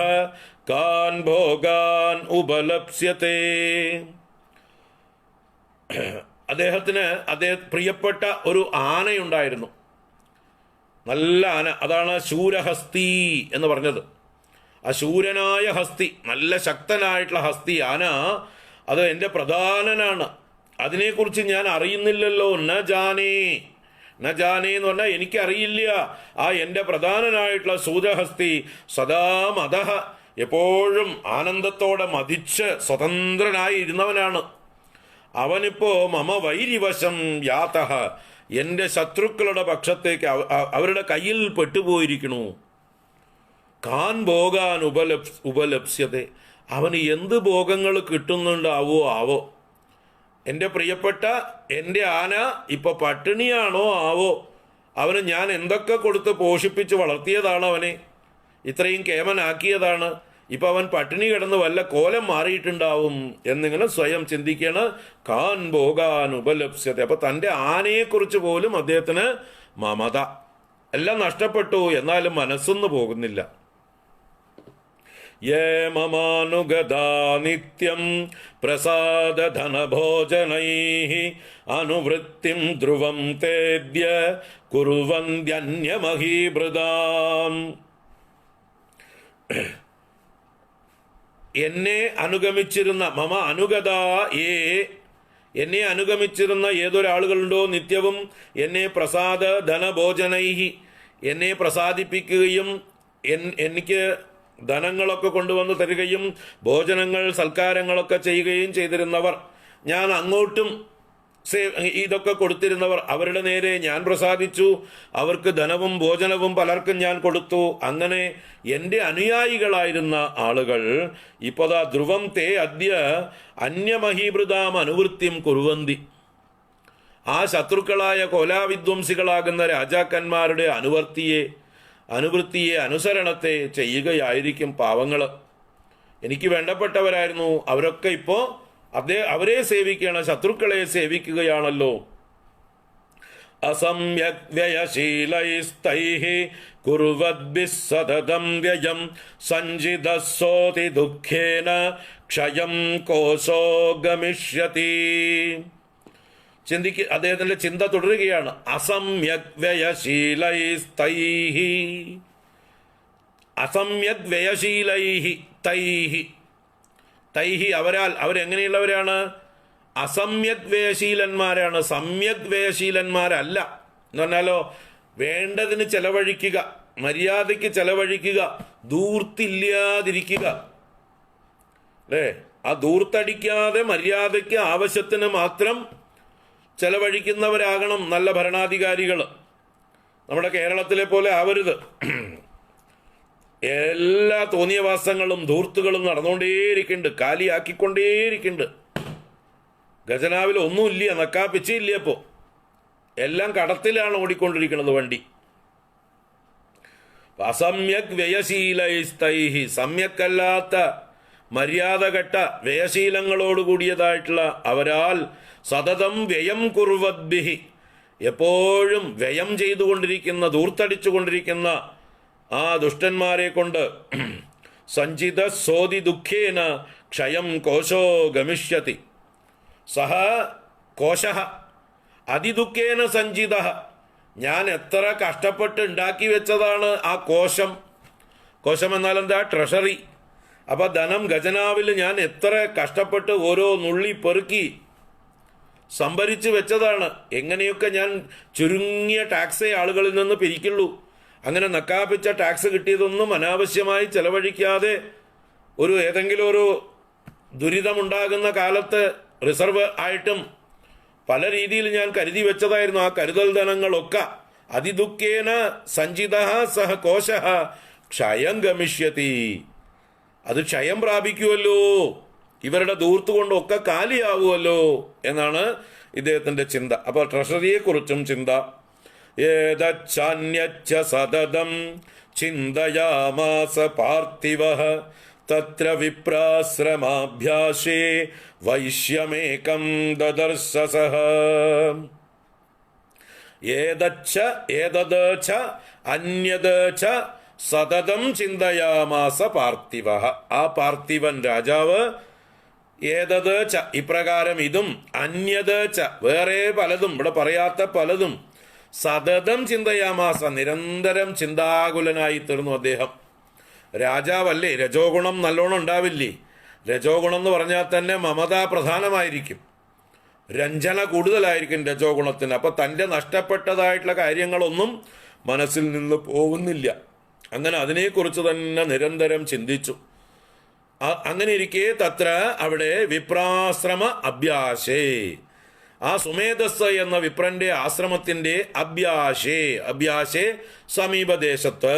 കാൻ ഭോഗാൻ ഉപലപ്സ്യതേ. അദ്ദേഹത്തിന് പ്രിയപ്പെട്ട ഒരു ആനയുണ്ടായിരുന്നു, നല്ല ആന. അതാണ് ശൂരഹസ്തി എന്ന് പറഞ്ഞത്. അശൂരനായ ഹസ്തി, നല്ല ശക്തനായിട്ടുള്ള ഹസ്തി ആന, അത് എൻ്റെ പ്രധാനനാണ്. അതിനെക്കുറിച്ച് ഞാൻ അറിയുന്നില്ലല്ലോ. ന ജാനേ എന്ന് പറഞ്ഞാൽ എനിക്കറിയില്ല. ആ എൻ്റെ പ്രധാനനായിട്ടുള്ള ശൂരഹസ്തി സദാ മദഃ, എപ്പോഴും ആനന്ദത്തോടെ മതിച്ച് സ്വതന്ത്രനായി ഇരുന്നവനാണ്. അവനിപ്പോ മമ വൈരിവശം യാതഃ, എൻ്റെ ശത്രുക്കളുടെ പക്ഷത്തേക്ക്, അവരുടെ കയ്യിൽ പെട്ടുപോയിരിക്കണു. കാൻ ഭോഗാൻ ഉപലപ്സ്യത, അവന് എന്ത് ഭോഗങ്ങൾ കിട്ടുന്നുണ്ടാവോ. എൻ്റെ പ്രിയപ്പെട്ട എൻ്റെ ആന ഇപ്പൊ പട്ടിണിയാണോ ആവോ. അവന് ഞാൻ എന്തൊക്കെ കൊടുത്ത് പോഷിപ്പിച്ച് വളർത്തിയതാണ്, അവനെ ഇത്രയും കേമനാക്കിയതാണ്. ഇപ്പൊ അവൻ പട്ടിണി കിടന്ന് വല്ല കോലം മാറിയിട്ടുണ്ടാവും എന്നിങ്ങനെ സ്വയം ചിന്തിക്കുകയാണ്. കാൻ ഭോഗാൻ ഉപലപ്സ്യത. അപ്പൊ തൻ്റെ ആനയെക്കുറിച്ച് പോലും അദ്ദേഹത്തിന് മമത. എല്ലാം നഷ്ടപ്പെട്ടു, എന്നാലും മനസ്സൊന്നു പോകുന്നില്ല. യേ മമാനുഗതാ നിത്യം പ്രസാദധനഭോജനൈഃ അനുവൃത്തിം ധ്രുവം തേദ്യ കുറുവന്ത്യന്യമഹീഭൃതാം. എന്നെ അനുഗമിച്ചിരുന്ന മമ അനുഗതാ യേ, എന്നെ അനുഗമിച്ചിരുന്ന ഏതൊരാളുകളുണ്ടോ നിത്യവും എന്നെ പ്രസാദ ധനഭോജനൈഹി, എന്നെ പ്രസാദിപ്പിക്കുകയും എനിക്ക് ധനങ്ങളൊക്കെ കൊണ്ടുവന്ന് തരികയും ഭോജനങ്ങൾ സൽക്കാരങ്ങളൊക്കെ ചെയ്യുകയും ചെയ്തിരുന്നവർ, ഞാൻ അങ്ങോട്ടും ഇതൊക്കെ കൊടുത്തിരുന്നവർ, അവരുടെ നേരെ ഞാൻ പ്രസാദിച്ചു, അവർക്ക് ധനവും ഭോജനവും പലർക്കും ഞാൻ കൊടുത്തു. അങ്ങനെ എൻ്റെ അനുയായികളായിരുന്ന ആളുകൾ ഇപ്പോതാ ധ്രുവം തേ അദ്യ അന്യമഹീഭൃതാം അനുവൃത്തിം കുറുവന്തി. ആ ശത്രുക്കളായ കോലാവിധ്വംസികളാകുന്ന രാജാക്കന്മാരുടെ അനുവൃത്തിയെ അനുസരണത്തെ ചെയ്യുകയായിരിക്കും പാവങ്ങൾ. എനിക്ക് വേണ്ടപ്പെട്ടവരായിരുന്നു അവരൊക്കെ ഇപ്പോൾ അവരെ സേവിക്കുകയാണ്, ശത്രുക്കളെ സേവിക്കുകയാണല്ലോ. അസമ്യക് വ്യയശീലൈസ്തൈഃ കുർവദ്ഭിഃ സതതം വ്യയം സഞ്ചിതസ്സോതി ദുഃഖേന ക്ഷയം കോശോ ഗമിഷ്യതി. അദ്ദേഹത്തിന്റെ ചിന്ത തുടരുകയാണ്. അസമ്യക് വ്യയശീലൈസ്തൈഃ, അസമ്യക് വ്യയശീലൈഃ തൈഃ, തൈഹി അവരെങ്ങനെയുള്ളവരാണ്? അസമ്യക് വ്യയശീലന്മാരാണ്, സമ്യക് വ്യയശീലന്മാരല്ല. എന്ന് പറഞ്ഞാലോ, വേണ്ടതിന് ചെലവഴിക്കുക, മര്യാദയ്ക്ക് ചെലവഴിക്കുക, ധൂർത്തില്ലാതിരിക്കുക, അല്ലേ? ആ ധൂർത്തടിക്കാതെ മര്യാദയ്ക്ക് ആവശ്യത്തിന് മാത്രം ചെലവഴിക്കുന്നവരാകണം നല്ല ഭരണാധികാരികൾ. നമ്മുടെ കേരളത്തിലെ പോലെ ആവരുത്. എല്ലാ തോന്നിയവാസങ്ങളും ധൂർത്തുകളും നടന്നുകൊണ്ടേയിരിക്കുന്നുണ്ട്, കാലിയാക്കിക്കൊണ്ടേയിരിക്കുന്നുണ്ട്. ഖജനാവിൽ ഒന്നുമില്ല, നക്കാപ്പിച്ചില്ല. ഇപ്പോൾ എല്ലാം കടത്തിലാണ് ഓടിക്കൊണ്ടിരിക്കുന്നത് വണ്ടി. അസമ്യക് വ്യയശീലൈസ്തൈഹി, സമ്യക്കല്ലാത്ത മര്യാദ കെട്ട വ്യയശീലങ്ങളോടുകൂടിയതായിട്ടുള്ള അവരാൽ സതതം വ്യയം കുർവദ്ഭിഹി, എപ്പോഴും വ്യയം ചെയ്തുകൊണ്ടിരിക്കുന്ന, ധൂർത്തടിച്ചുകൊണ്ടിരിക്കുന്ന ആ ദുഷ്ടന്മാരെ കൊണ്ട് സഞ്ചിത സോതി ദുഃഖേന ക്ഷയം കോശോ ഗമിഷ്യതി. സഹ കോശഃ അതിദുഃഖേന സഞ്ചിത, ഞാൻ എത്ര കഷ്ടപ്പെട്ട് ഉണ്ടാക്കി വെച്ചതാണ് ആ കോശം. കോശം എന്നാൽ എന്താ? ട്രഷറി. അപ്പം ധനം ഖജനാവിൽ ഞാൻ എത്ര കഷ്ടപ്പെട്ട് ഓരോ നുള്ളി പെറുക്കി സംഭരിച്ച് വെച്ചതാണ്. എങ്ങനെയൊക്കെ ഞാൻ ചുരുങ്ങിയ ടാക്സേ ആളുകളിൽ നിന്ന് പിരിക്കുള്ളൂ. അങ്ങനെ നക്കാപ്പിച്ച ടാക്സ് കിട്ടിയതൊന്നും അനാവശ്യമായി ചെലവഴിക്കാതെ ഏതെങ്കിലും ഒരു ദുരിതമുണ്ടാകുന്ന കാലത്ത് റിസർവ് ആയിട്ടും പല രീതിയിൽ ഞാൻ കരുതി വെച്ചതായിരുന്നു. ആ കരുതൽ ധനങ്ങളൊക്കെ അതിദുഃഖേന സഞ്ചിത സഹ കോശഃ ക്ഷയം ഗമിഷ്യതി, അത് ക്ഷയം പ്രാപിക്കുമല്ലോ, ഇവരുടെ ധൂർത്ത് കൊണ്ടൊക്കെ കാലിയാവുമല്ലോ എന്നാണ് ഇദ്ദേഹത്തിന്റെ ചിന്ത. അപ്പോൾ ട്രഷറിയെക്കുറിച്ചും ചിന്ത. ഏതച്ഛാന്യച്ഛ സതതം ചിന്തയാമാസ പാർത്ഥിവഃ തത്ര വിപ്രാശ്രമാഭ്യാസേ വൈശ്യമേകം ദദർശ സഃ. ഏതച്ഛ ഏതദ് ഛ അന്യത് ഛ സതതം ചിന്തയാമാസ പാർത്ഥിവഃ. ആ പാർത്ഥിവൻ രാജാവ് ഏതത് ച ഇപ്രകാരം ഇതും, അന്യത് ച വേറെ പലതും, ഇവിടെ പറയാത്ത പലതും, സതതം ചിന്തയാമാസ നിരന്തരം ചിന്താകുലനായി തീർന്നു അദ്ദേഹം. രാജാവല്ലേ, രജോഗുണം നല്ലോണം ഉണ്ടാവില്ലേ? രജോഗുണം എന്ന് പറഞ്ഞാൽ തന്നെ മമത പ്രധാനമായിരിക്കും, രഞ്ജന കൂടുതലായിരിക്കും രജോഗുണത്തിന്. അപ്പം തൻ്റെ നഷ്ടപ്പെട്ടതായിട്ടുള്ള കാര്യങ്ങളൊന്നും മനസ്സിൽ നിന്ന് പോകുന്നില്ല. അങ്ങനെ അതിനെക്കുറിച്ച് തന്നെ നിരന്തരം ചിന്തിച്ചു. അങ്ങനെ ഇരിക്കെ തത്ര അവിടെ വിപ്രാശ്രമ അഭ്യാസേ, ആ സുമേധസ് എന്ന വിപ്രന്റെ ആശ്രമത്തിന്റെ അഭ്യാസേ സമീപദേശത്ത്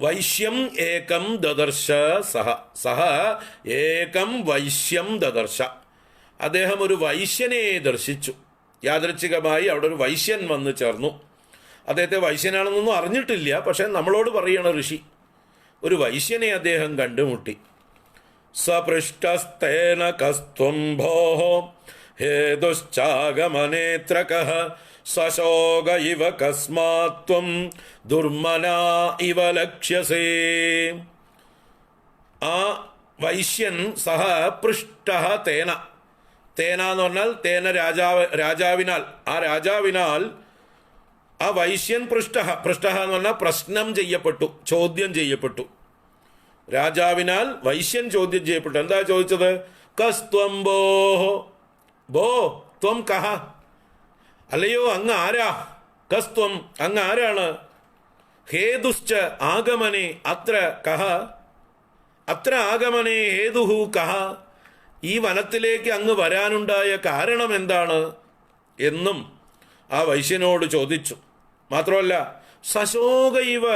വൈശ്യം ഏകം ദദർശ സഹ ഏകം വൈശ്യം ദദർശ. അദ്ദേഹം ഒരു വൈശ്യനെ ദർശിച്ചു. യാദൃച്ഛികമായി അവിടെ ഒരു വൈശ്യൻ വന്ന് ചേർന്നു. അദ്ദേഹത്തെ വൈശ്യനാണെന്നൊന്നും അറിഞ്ഞിട്ടില്ല, പക്ഷെ നമ്മളോട് പറയണ ഋഷി ഒരു വൈശ്യനെ അദ്ദേഹം കണ്ടുമുട്ടി. സപൃഷ്ടസ്തേന കസ്ത്വം ഭോഃ ഹേതുശ്ചാഗമനേത്രകഃ സശോക ഇവ കസ്മാത്വം ദുർമനാ ഇവ ലക്ഷ്യസേ. ആ വൈശ്യൻ സഹ പൃഷ്ടഃ തേന, തേന എന്ന് പറഞ്ഞാൽ തേന രാജാവിനാൽ, ആ രാജാവിനാൽ ആ വൈശ്യൻ പൃഷ്ടഃ എന്ന് പറഞ്ഞാൽ പ്രശ്നം ചെയ്യപ്പെട്ടു, ചോദ്യം ചെയ്യപ്പെട്ടു. രാജാവിനാൽ വൈശ്യൻ ചോദ്യം ചെയ്യപ്പെട്ടു. എന്താ ചോദിച്ചത്? കസ്ത്വം ബോ ത്വം കഹ, അല്ലയോ അങ്ങ് ആരാ? കസ്ത്വം അങ്ങ് ആരാണ്? ഹേതുശ്ച ആഗമനേ അത്ര കഹ, അത്ര ആഗമനേ ഹേതുഹു കഹ, ഈ വനത്തിലേക്ക് അങ്ങ് വരാനുണ്ടായ കാരണം എന്താണ് എന്നും ആ വൈശ്യനോട് ചോദിച്ചു. മാത്രമല്ല സശോക ഇവ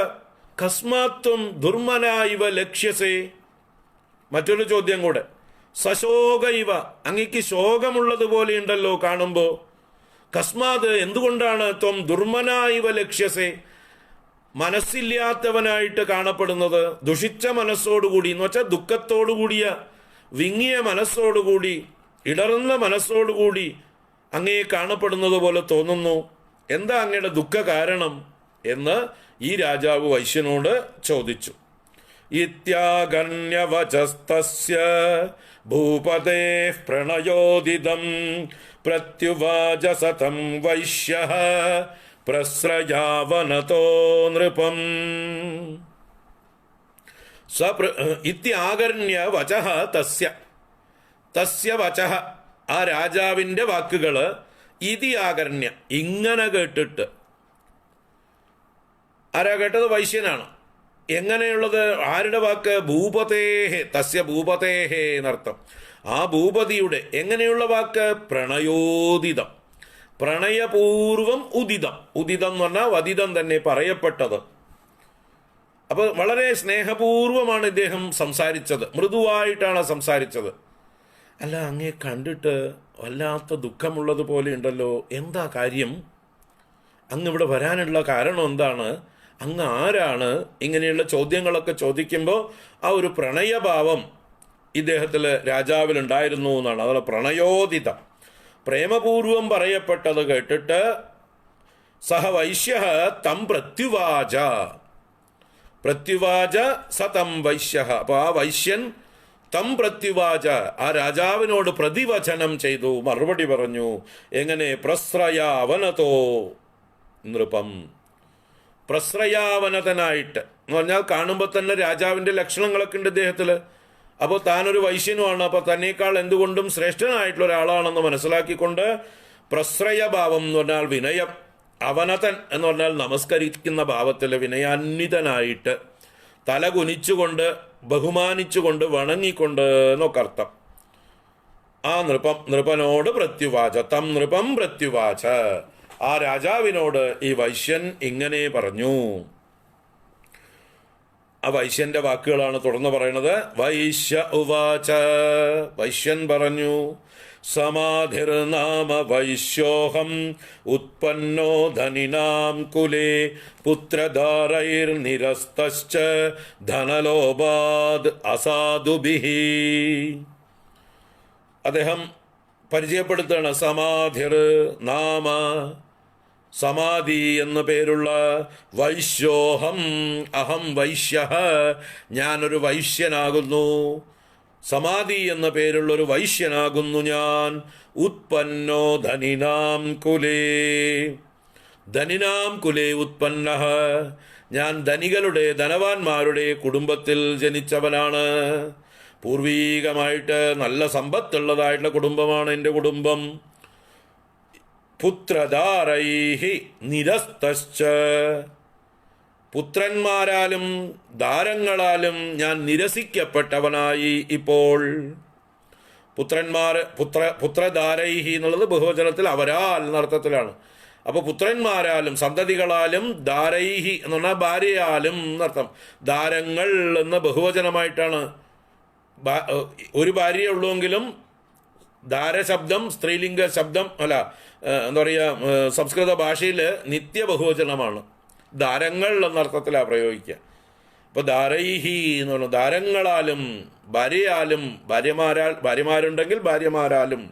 കസ്മാത്വം ദുർമന ഇവ ലക്ഷ്യസേ, മറ്റൊരു ചോദ്യം കൂടെ. സശോക ഇവ, അങ്ങക്ക് ശോകമുള്ളതുപോലെ ഉണ്ടല്ലോ കാണുമ്പോൾ. കസ്മാത് എന്തുകൊണ്ടാണ് ത്വം ദുർമന ഇവ ലക്ഷ്യസേ, മനസ്സില്ലാത്തവനായിട്ട് കാണപ്പെടുന്നത്? ദുഷിച്ച മനസ്സോടുകൂടി എന്ന് വെച്ചാൽ ദുഃഖത്തോടുകൂടിയ വിങ്ങിയ മനസ്സോടുകൂടി, ഇടറുന്ന മനസ്സോടുകൂടി അങ്ങേ കാണപ്പെടുന്നത് പോലെ തോന്നുന്നു. എന്താ അങ്ങയുടെ ദുഃഖ കാരണം എന്ന് ഈ രാജാവ് വൈശ്യനോട് ചോദിച്ചു. ഇത്യാഗണ്യവചസ്തസ്യ ഭൂപതേഃ പ്രണയോദിതം പ്രത്യുവാച സതം വൈശ്യഃ പ്രസ്രയാവനതോ നൃപം. ഇത്യാഗണ്യ വചഃ തസ്യ, തസ്യ വചഃ ആ രാജാവിൻ്റെ വാക്കുകൾ, ഇതി ആകർണ്യ ഇങ്ങനെ കേട്ടിട്ട്. ആരാ കേട്ടത്? വൈശ്യനാണ്. എങ്ങനെയുള്ളത്? ആരുടെ വാക്ക്? ഭൂപതേഹേ, തസ്യ ഭൂപതേഹേ എന്നർത്ഥം. ആ ഭൂപതിയുടെ എങ്ങനെയുള്ള വാക്ക്? പ്രണയോദിതം, പ്രണയപൂർവം ഉദിതം. ഉദിതം എന്ന് പറഞ്ഞാൽ വദിതം തന്നെ, പറയപ്പെട്ടത്. അപ്പോൾ വളരെ സ്നേഹപൂർവമാണ് ഇദ്ദേഹം സംസാരിച്ചത്, മൃദുവായിട്ടാണ് സംസാരിച്ചത്. അല്ല, അങ്ങേ കണ്ടിട്ട് വല്ലാത്ത ദുഃഖമുള്ളത് പോലെ ഉണ്ടല്ലോ, എന്താ കാര്യം? അങ്ങ് ഇവിടെ വരാനുള്ള കാരണം എന്താണ്? അങ്ങ് ആരാണ്? ഇങ്ങനെയുള്ള ചോദ്യങ്ങളൊക്കെ ചോദിക്കുമ്പോൾ ആ ഒരു പ്രണയഭാവം ഇദ്ദേഹത്തിൽ രാജാവിലുണ്ടായിരുന്നു എന്നാണ്. അതുപോലെ പ്രണയോദിതം, പ്രേമപൂർവം പറയപ്പെട്ടത് കേട്ടിട്ട് സഹ വൈശ്യഃ തം പ്രത്യുവാച, പ്രത്യുവാച സതം വൈശ്യഃ. അപ്പോൾ ആ വൈശ്യൻ തം പ്രത്യുവാച, ആ രാജാവിനോട് പ്രതിവചനം ചെയ്തു, മറുപടി പറഞ്ഞു. എങ്ങനെ? പ്രസ്രയാവനതോ നൃപം, പ്രസ്രയാവനതനായിട്ട് എന്ന് പറഞ്ഞാൽ കാണുമ്പോൾ തന്നെ രാജാവിൻ്റെ ലക്ഷണങ്ങളൊക്കെ ഉണ്ട് ഇദ്ദേഹത്തിൽ. അപ്പോൾ താനൊരു വൈശ്യനുമാണ്, അപ്പോൾ തന്നേക്കാൾ എന്തുകൊണ്ടും ശ്രേഷ്ഠനായിട്ടുള്ള ഒരാളാണെന്ന് മനസ്സിലാക്കിക്കൊണ്ട് പ്രസ്രയഭാവം എന്ന് പറഞ്ഞാൽ വിനയം, അവനതൻ എന്ന് പറഞ്ഞാൽ നമസ്കരിക്കുന്ന ഭാവത്തിൽ വിനയാന്വിതനായിട്ട് തല കുനിച്ചുകൊണ്ട് ബഹുമാനിച്ചുകൊണ്ട് വണങ്ങിക്കൊണ്ട് എന്നൊക്കെ അർത്ഥം. ആ നൃപനോട് പ്രത്യുവാച, തം നൃപം പ്രത്യുവാച, ആ രാജാവിനോട് ഈ വൈശ്യൻ ഇങ്ങനെ പറഞ്ഞു. ആ വൈശ്യന്റെ വാക്കുകളാണ് തുടർന്ന് പറയുന്നത്. വൈശ്യ ഉവാച, വൈശ്യൻ പറഞ്ഞു. സമാധിർനാമ വൈശ്യോഹം ഉത്പന്നോ ധനിനാം കുലേ പുത്രധാരൈർനിരസ്തശ്ച ധനലോഭാദ് അസാധുഭിഃ. അദ്ദേഹം പരിചയപ്പെടുത്തുകയാണ്. സമാധിർ നാമ, സമാധി എന്ന പേരുള്ള വൈശ്യോഹം, അഹം വൈശ്യഃ, ഞാനൊരു വൈശ്യനാകുന്നു. സമാധി എന്ന പേരുള്ളൊരു വൈശ്യനാകുന്നു ഞാൻ. ഉത്പന്നോ ധനിനാം കുലേ, ധനിനാം കുലേ ഉത്പന്നഃ, ഞാൻ ധനികളുടെ ധനവാന്മാരുടെ കുടുംബത്തിൽ ജനിച്ചവനാണ്. പൂർവീകമായിട്ട് നല്ല സമ്പത്തുള്ളതായിട്ടുള്ള കുടുംബമാണ് എൻ്റെ കുടുംബം. പുത്രധാരൈഹി നിരസ്തശ്ച, പുത്രന്മാരാലും ദാരങ്ങളാലും ഞാൻ നിരസിക്കപ്പെട്ടവനായി ഇപ്പോൾ. പുത്രധാരൈഹി എന്നുള്ളത് ബഹുവചനത്തിൽ അവരാൽ എന്നർത്ഥത്തിലാണ്. അപ്പോൾ പുത്രന്മാരാലും സന്തതികളാലും, ധാരൈഹി എന്ന് പറഞ്ഞാൽ ഭാര്യയാലും എന്നർത്ഥം. ദാരങ്ങൾ എന്ന ബഹുവചനമായിട്ടാണ്. ഒരു ഭാര്യയെ ഉള്ളുവെങ്കിലും ധാരശബ്ദം സ്ത്രീലിംഗ ശബ്ദം അല്ല, എന്താ പറയുക, സംസ്കൃത ഭാഷയിൽ നിത്യ ബഹുവചനമാണ്. ദാരങ്ങൾ എന്നർത്ഥത്തിലാണ് പ്രയോഗിക്കുക. അപ്പോൾ ധാരൈഹി എന്ന് പറഞ്ഞാൽ ദാരങ്ങളാലും ഭാര്യയാലും, ഭാര്യമാരുണ്ടെങ്കിൽ ഭാര്യമാരാലും,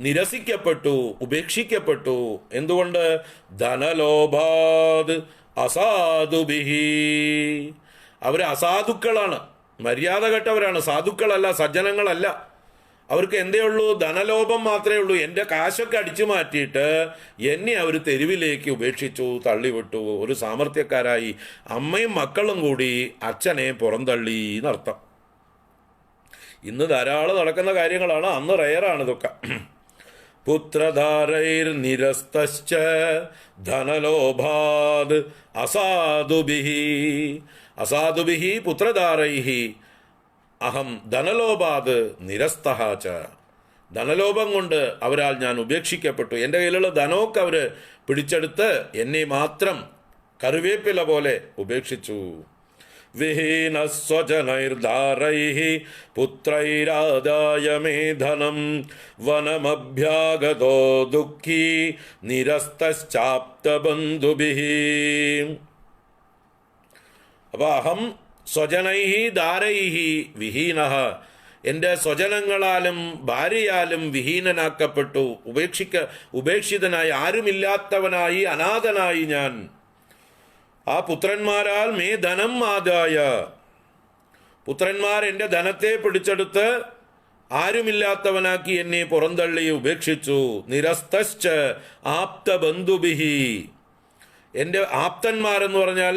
നിരസിക്കപ്പെട്ടു, ഉപേക്ഷിക്കപ്പെട്ടു. എന്തുകൊണ്ട്? ധനലോഭാത് അസാധുഭിഹി. അവർ അസാധുക്കളാണ്, മര്യാദ കെട്ടവരാണ്, സാധുക്കളല്ല, സജ്ജനങ്ങളല്ല. അവർക്ക് എന്തേ ഉള്ളൂ? ധനലോഭം മാത്രമേ ഉള്ളൂ. എൻ്റെ കാശൊക്കെ അടിച്ചു മാറ്റിയിട്ട് എന്നെ അവർ തെരുവിലേക്ക് ഉപേക്ഷിച്ചു, തള്ളിവിട്ടു. ഒരു സാമർത്ഥ്യക്കാരായി അമ്മയും മക്കളും കൂടി അച്ഛനെ പുറന്തള്ളി എന്നർത്ഥം. ഇന്ന് ധാരാളം നടക്കുന്ന കാര്യങ്ങളാണ്, അന്ന് റയറാണ് ഇതൊക്കെ. പുത്രധാരൈർ നിരസ്തശ്ച ധനലോഭാത് അസാധുഭിഹി. അസാധുഭിഹി പുത്രധാരൈഹി അഹം ധനലോഭാത് നിരസ്തഃ ച. ധനലോഭം കൊണ്ട് അവരാൽ ഞാൻ ഉപേക്ഷിക്കപ്പെട്ടു. എൻ്റെ കയ്യിലുള്ള ധനമൊക്കെ അവർ പിടിച്ചെടുത്ത് എന്നെ മാത്രം കറിവേപ്പില പോലെ ഉപേക്ഷിച്ചു. വിഹീനസ്വജനൈർധാരൈഃ പുത്രൈരാദായ മേ ധനം വനമഭ്യാഗതോ ദുഃഖീ നിരസ്തശ്ചാപ്തബന്ധുഭിഃ. അപ്പോൾ അഹം സ്വജനൈഹി ധാരൈഹി വിഹീനഃ. എൻ്റെ സ്വജനങ്ങളാലും ഭാര്യയാലും വിഹീനനാക്കപ്പെട്ടു, ഉപേക്ഷിതനായി, ആരുമില്ലാത്തവനായി, അനാഥനായി ഞാൻ. ആ പുത്രന്മാരാൽ മേ ധനം ആദായ. പുത്രന്മാർ എൻ്റെ ധനത്തെ പിടിച്ചെടുത്ത് ആരുമില്ലാത്തവനാക്കി എന്നെ പുറന്തള്ളി ഉപേക്ഷിച്ചു. നിരസ്തശ്ച ആപ്തബന്ധുഭിഃ. എൻ്റെ ആപ്തന്മാരെന്ന് പറഞ്ഞാൽ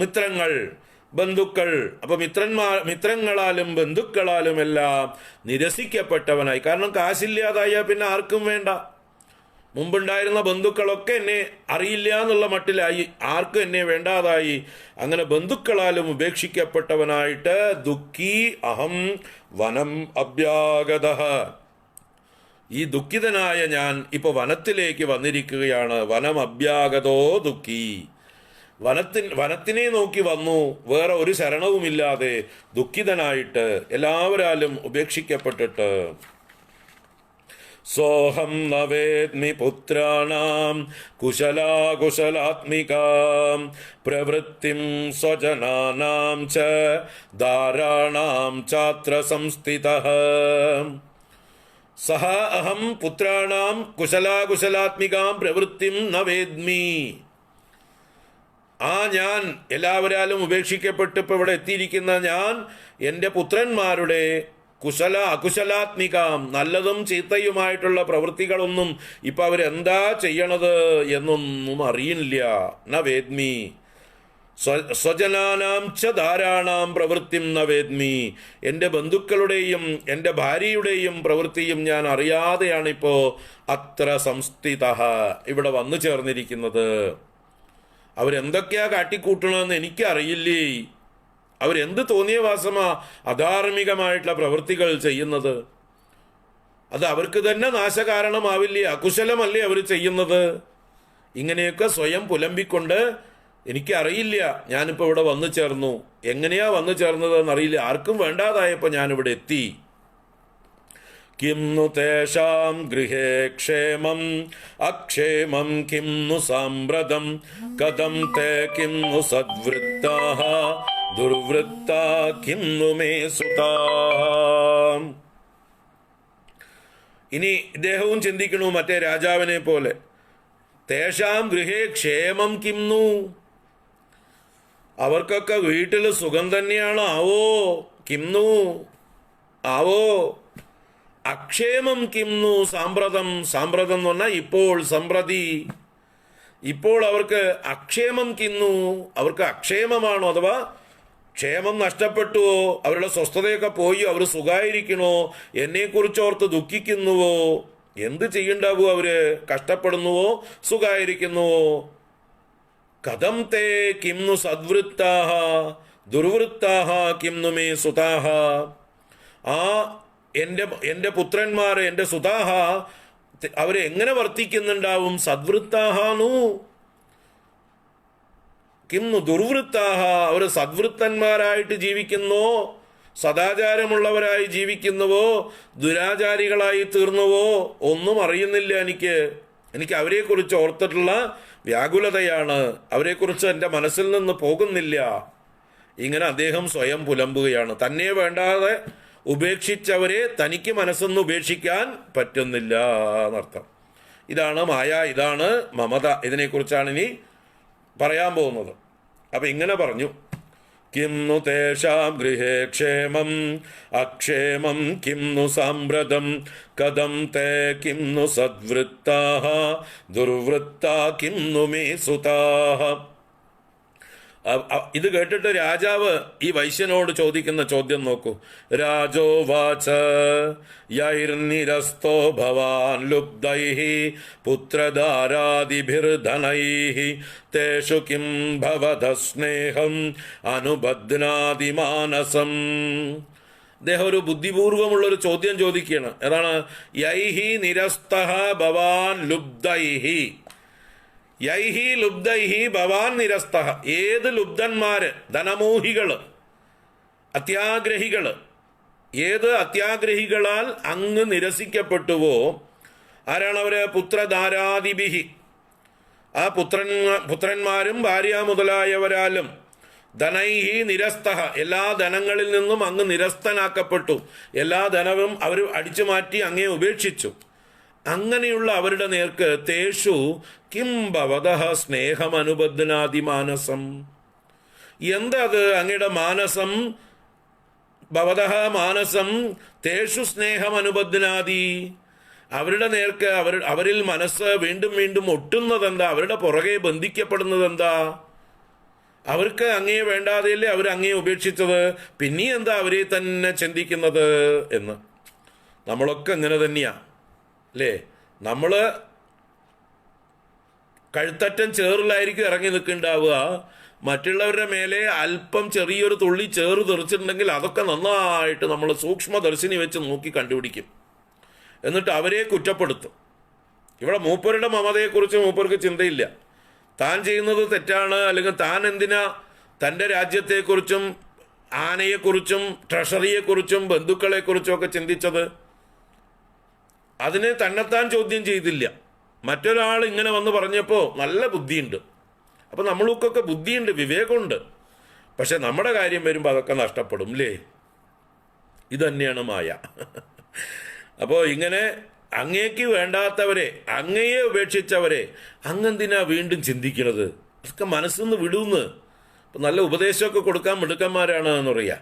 മിത്രങ്ങൾ, ബന്ധുക്കൾ. അപ്പൊ മിത്രങ്ങളാലും ബന്ധുക്കളാലും എല്ലാം നിരസിക്കപ്പെട്ടവനായി. കാരണം കാശില്ലാതായ പിന്നെ ആർക്കും വേണ്ട. മുമ്പുണ്ടായിരുന്ന ബന്ധുക്കളൊക്കെ എന്നെ അറിയില്ല എന്നുള്ള മട്ടിലായി, ആർക്കും എന്നെ വേണ്ടാതായി. അങ്ങനെ ബന്ധുക്കളാലും ഉപേക്ഷിക്കപ്പെട്ടവനായിട്ട് ദുഃഖീ അഹം വനം അഭ്യാഗതഃ. ഈ ദുഃഖിതനായ ഞാൻ ഇപ്പൊ വനത്തിലേക്ക് വന്നിരിക്കുകയാണ്. വനം അഭ്യാഗതോ ദുഃഖീ. വനത്തിനെ നോക്കി വന്നു, വേറെ ഒരു ശരണവുമില്ലാതെ ദുഃഖിതനായിട്ട്, എല്ലാവരാലും ഉപേക്ഷിക്കപ്പെട്ടിട്ട്. സോഹം നവേദ്മി പുത്രാണാം കുശലാകുശലാത്മികാം പ്രവൃത്തിം സ്വജനാനാം ച ദാരാണാം ചാത്ര സംസ്ഥിതഃ. സഹ അഹം പുത്രാണാം കുശലാകുശലാത്മികാം പ്രവൃത്തിം നവേദ്മി. ഞാൻ എല്ലാവരാലും ഉപേക്ഷിക്കപ്പെട്ട് ഇപ്പോൾ ഇവിടെ എത്തിയിരിക്കുന്ന ഞാൻ എൻ്റെ പുത്രന്മാരുടെ അകുശലാത്മികാം, നല്ലതും ചീത്തയുമായിട്ടുള്ള പ്രവൃത്തികളൊന്നും ഇപ്പൊ അവരെന്താ ചെയ്യണത് എന്നൊന്നും അറിയില്ല. ന വേദ്മി. സ്വജനാനാം ച ധാരാണാം പ്രവൃത്തിം ന വേദ്മി. എൻ്റെ ബന്ധുക്കളുടെയും എൻ്റെ ഭാര്യയുടെയും പ്രവൃത്തിയും ഞാൻ അറിയാതെയാണിപ്പോ അത്ര സംസ്ഥിതഃ, ഇവിടെ വന്നു ചേർന്നിരിക്കുന്നത്. അവരെന്തൊക്കെയാ കാട്ടിക്കൂട്ടണമെന്ന് എനിക്കറിയില്ലേ. അവരെന്ത് തോന്നിയ വാസമാ അധാർമികമായിട്ടുള്ള പ്രവൃത്തികൾ ചെയ്യുന്നത്? അത് അവർക്ക് തന്നെ നാശകാരണമാവില്ലേ? അകുശലമല്ലേ അവർ ചെയ്യുന്നത്? ഇങ്ങനെയൊക്കെ സ്വയം പുലമ്പിക്കൊണ്ട് എനിക്കറിയില്ല, ഞാനിപ്പോൾ ഇവിടെ വന്നു ചേർന്നു, എങ്ങനെയാ വന്നു ചേർന്നതെന്നറിയില്ല, ആർക്കും വേണ്ടാതായപ്പോൾ ഞാനിവിടെ എത്തി. കിം नु തേഷാം ഗൃഹേ ക്ഷേമം അക്ഷേമം കിം नु സാമ്പ്രതം കഥം തേ കിം नु സദ്വൃത്താഃ ദുർവൃത്താ കിം नु മേ സുതാഃ. ഇനി ഇദ്ദേഹവും ചിന്തിക്കണു മറ്റേ രാജാവിനെ പോലെ. തേഷാം ഗൃഹേ ക്ഷേമം കിം नु. അവർക്കൊക്കെ വീട്ടിൽ സുഖം തന്നെയാണോ ആവോ? കിം नु ആവോ? അക്ഷേമം കിംന്നു സാമ്പ്രതം. സാമ്പ്രതം എന്ന് പറഞ്ഞാൽ ഇപ്പോൾ, സമ്പ്രതി. ഇപ്പോൾ അവർക്ക് അക്ഷേമം കിന്നു, അവർക്ക് അക്ഷേമമാണോ? അഥവാ ക്ഷേമം നഷ്ടപ്പെട്ടുവോ? അവരുടെ സ്വസ്ഥതയൊക്കെ പോയി, അവർ സുഖമായിരിക്കണോ? എന്നെക്കുറിച്ച് ഓർത്ത് ദുഃഖിക്കുന്നുവോ? എന്ത് ചെയ്യണ്ടാവോ? അവര് കഷ്ടപ്പെടുന്നുവോ സുഖമായിരിക്കുന്നുവോ? കഥം തേ കിംന്നു സദ്വൃത്താഃ ദുർവൃത്താഃ കിംന്നു മേ സുതാഃ. എൻ്റെ പുത്രന്മാർ, എൻ്റെ സുതാഹ, അവരെ എങ്ങനെ വർത്തിക്കുന്നുണ്ടാവും? സദ്വൃത്താഹാനു കിംന്നു ദുർവൃത്താഹ. അവർ സദ്വൃത്തന്മാരായിട്ട് ജീവിക്കുന്നോ, സദാചാരമുള്ളവരായി ജീവിക്കുന്നുവോ, ദുരാചാരികളായി തീർന്നുവോ? ഒന്നും അറിയുന്നില്ല. എനിക്ക് അവരെക്കുറിച്ച് ഓർത്തിട്ടുള്ള വ്യാകുലതയാണ്, അവരെക്കുറിച്ച് എൻ്റെ മനസ്സിൽ നിന്ന് പോകുന്നില്ല. ഇങ്ങനെ അദ്ദേഹം സ്വയം പുലമ്പുകയാണ്. തന്നെ വേണ്ടാതെ ഉപേക്ഷിച്ചവരെ തനിക്ക് മനസ്സൊന്ന് ഉപേക്ഷിക്കാൻ പറ്റുന്നില്ല എന്നർത്ഥം. ഇതാണ് മായ, ഇതാണ് മമത. ഇതിനെക്കുറിച്ചാണ് ഇനി പറയാൻ പോകുന്നത്. അപ്പം ഇങ്ങനെ പറഞ്ഞു: കിം नु തേഷാം ഗൃഹേ ക്ഷേമം അക്ഷേമം കിം नु സാമ്പ്രതം കഥം തേ കിം नु സദ്വൃത്താഃ ദുർവൃത്താ കിം नु മേ സുതാഃ. ഇത് കേട്ടിട്ട് രാജാവ് ഈ വൈശ്യനോട് ചോദിക്കുന്ന ചോദ്യം നോക്കൂ. രാജോവാച യൈർനിരസ്തോ ഭവാൻ ലുബ്ധൈഃ പുത്രധാരാദിഭിർധനൈഃ തേഷു കിം ഭവതഃ സ്നേഹം അനുബധ്നാതി മാനസം. അദ്ദേഹം ഒരു ബുദ്ധിപൂർവമുള്ളൊരു ചോദ്യം ചോദിക്കുകയാണ്. ഏതാണ്? യൈഹി നിരസ്തഃ ഭവാൻ ലുബ്ധൈഃ. യൈഹി ലുബ്ധൈഹി ഭവാൻ നിരസ്തഃ. ഏത് ലുബ്ധന്മാര്, ധനമോഹികള്, അത്യാഗ്രഹികള്, ഏത് അത്യാഗ്രഹികളാൽ അങ്ങ് നിരസിക്കപ്പെട്ടുവോ, ആരാണവര്? പുത്രധാരാദിഭിഹി, ആ പുത്രന്മാരും ഭാര്യ മുതലായവരാലും, ധനൈഹി നിരസ്തഃ, എല്ലാ ധനങ്ങളിൽ നിന്നും അങ്ങ് നിരസ്തനാക്കപ്പെട്ടു, എല്ലാ ധനവും അവർ അടിച്ചു മാറ്റി അങ്ങേ ഉപേക്ഷിച്ചു. അങ്ങനെയുള്ള അവരുടെ നേർക്ക് തേഷു കിം ഭവതഃ സ്നേഹമനുബധ്നാതി മാനസം. എന്തത് അങ്ങയുടെ മാനസം? ഭവതഃ മാനസം തേഷു സ്നേഹമനുബധ്നാതി. അവരുടെ നേർക്ക് അവരിൽ മനസ്സ് വീണ്ടും വീണ്ടും ഒട്ടുന്നതെന്താ? അവരുടെ പുറകെ ബന്ധിക്കപ്പെടുന്നത് എന്താ? അവർക്ക് അങ്ങയെ വേണ്ടാതെയല്ലേ അവർ അങ്ങയെ ഉപേക്ഷിച്ചത്? പിന്നെ എന്താ അവരെ തന്നെ ചിന്തിക്കുന്നത് എന്ന്. നമ്മളൊക്കെ ഇങ്ങനെ തന്നെയാ അല്ലേ? നമ്മൾ കഴുത്തറ്റം ചേറിലായിരിക്കും ഇറങ്ങി നിൽക്കുന്നുണ്ടാവുക. മറ്റുള്ളവരുടെ മേലെ അല്പം ചെറിയൊരു തുള്ളി ചേറ് തെറിച്ചിട്ടുണ്ടെങ്കിൽ അതൊക്കെ നന്നായിട്ട് നമ്മൾ സൂക്ഷ്മദർശിനി വെച്ച് നോക്കി കണ്ടുപിടിക്കും. എന്നിട്ട് അവരെ കുറ്റപ്പെടുത്തും. ഇവിടെ മൂപ്പരുടെ മമതയെക്കുറിച്ച് മൂപ്പർക്ക് ചിന്തയില്ല. താൻ ചെയ്യുന്നത് തെറ്റാണ്, അല്ലെങ്കിൽ താൻ എന്തിനാ തൻ്റെ രാജ്യത്തെക്കുറിച്ചും ആനയെക്കുറിച്ചും ട്രഷറിയെക്കുറിച്ചും ബന്ധുക്കളെക്കുറിച്ചും ഒക്കെ ചിന്തിച്ചത്? അതിനെ തന്നെത്താൻ ചോദ്യം ചെയ്തില്ല. മറ്റൊരാൾ ഇങ്ങനെ വന്ന് പറഞ്ഞപ്പോൾ നല്ല ബുദ്ധിയുണ്ട്. അപ്പം നമ്മൾക്കൊക്കെ ബുദ്ധിയുണ്ട്, വിവേകമുണ്ട്. പക്ഷെ നമ്മുടെ കാര്യം വരുമ്പോൾ അതൊക്കെ നഷ്ടപ്പെടും അല്ലേ? ഇതന്നെയാണ് മായ. അപ്പോൾ ഇങ്ങനെ അങ്ങേക്ക് വേണ്ടാത്തവരെ, അങ്ങയെ ഉപേക്ഷിച്ചവരെ അങ്ങെന്തിനാ വീണ്ടും ചിന്തിക്കുന്നത്? അതൊക്കെ മനസ്സിന്ന് വിടുന്ന്. അപ്പം നല്ല ഉപദേശമൊക്കെ കൊടുക്കാൻ മിടുക്കന്മാരാണ് എന്ന് പറയാ.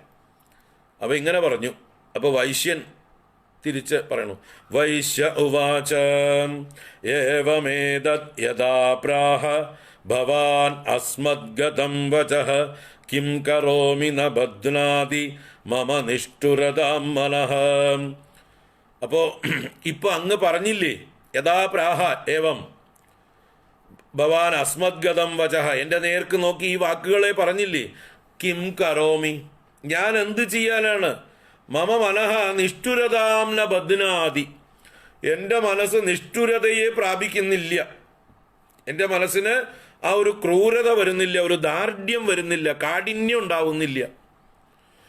അപ്പം ഇങ്ങനെ പറഞ്ഞു. അപ്പോൾ വൈശ്യൻ തിരിച്ച് പറയണു. വൈശ്യ ഉവാച ഏവമേതത് യഥാ പ്രാഹ ഭവാൻ അസ്മദ്ഗതം വചഃ കിം കരോമി ന ബധ്നാതി മമ നിഷ്ഠുരതാം മനഃ. അപ്പോൾ ഇപ്പൊ അങ്ങ് പറഞ്ഞില്ലേ, യഥാ പ്രാഹ ഏവം ഭവാൻ അസ്മദ്ഗതം വചഃ, എൻ്റെ നേർക്ക് നോക്കി ഈ വാക്കുകളെ പറഞ്ഞില്ലേ. കിം കരോമി, ഞാൻ എന്ത് ചെയ്യാനാണ്? മമ മനഃ നിഷ്ഠുരതാം ന ബധ്നാതി, എൻ്റെ മനസ്സ് നിഷ്ഠുരതയെ പ്രാപിക്കുന്നില്ല. എൻ്റെ മനസ്സിന് ആ ഒരു ക്രൂരത വരുന്നില്ല, ഒരു ദാർഢ്യം വരുന്നില്ല, കാഠിന്യം ഉണ്ടാവുന്നില്ല.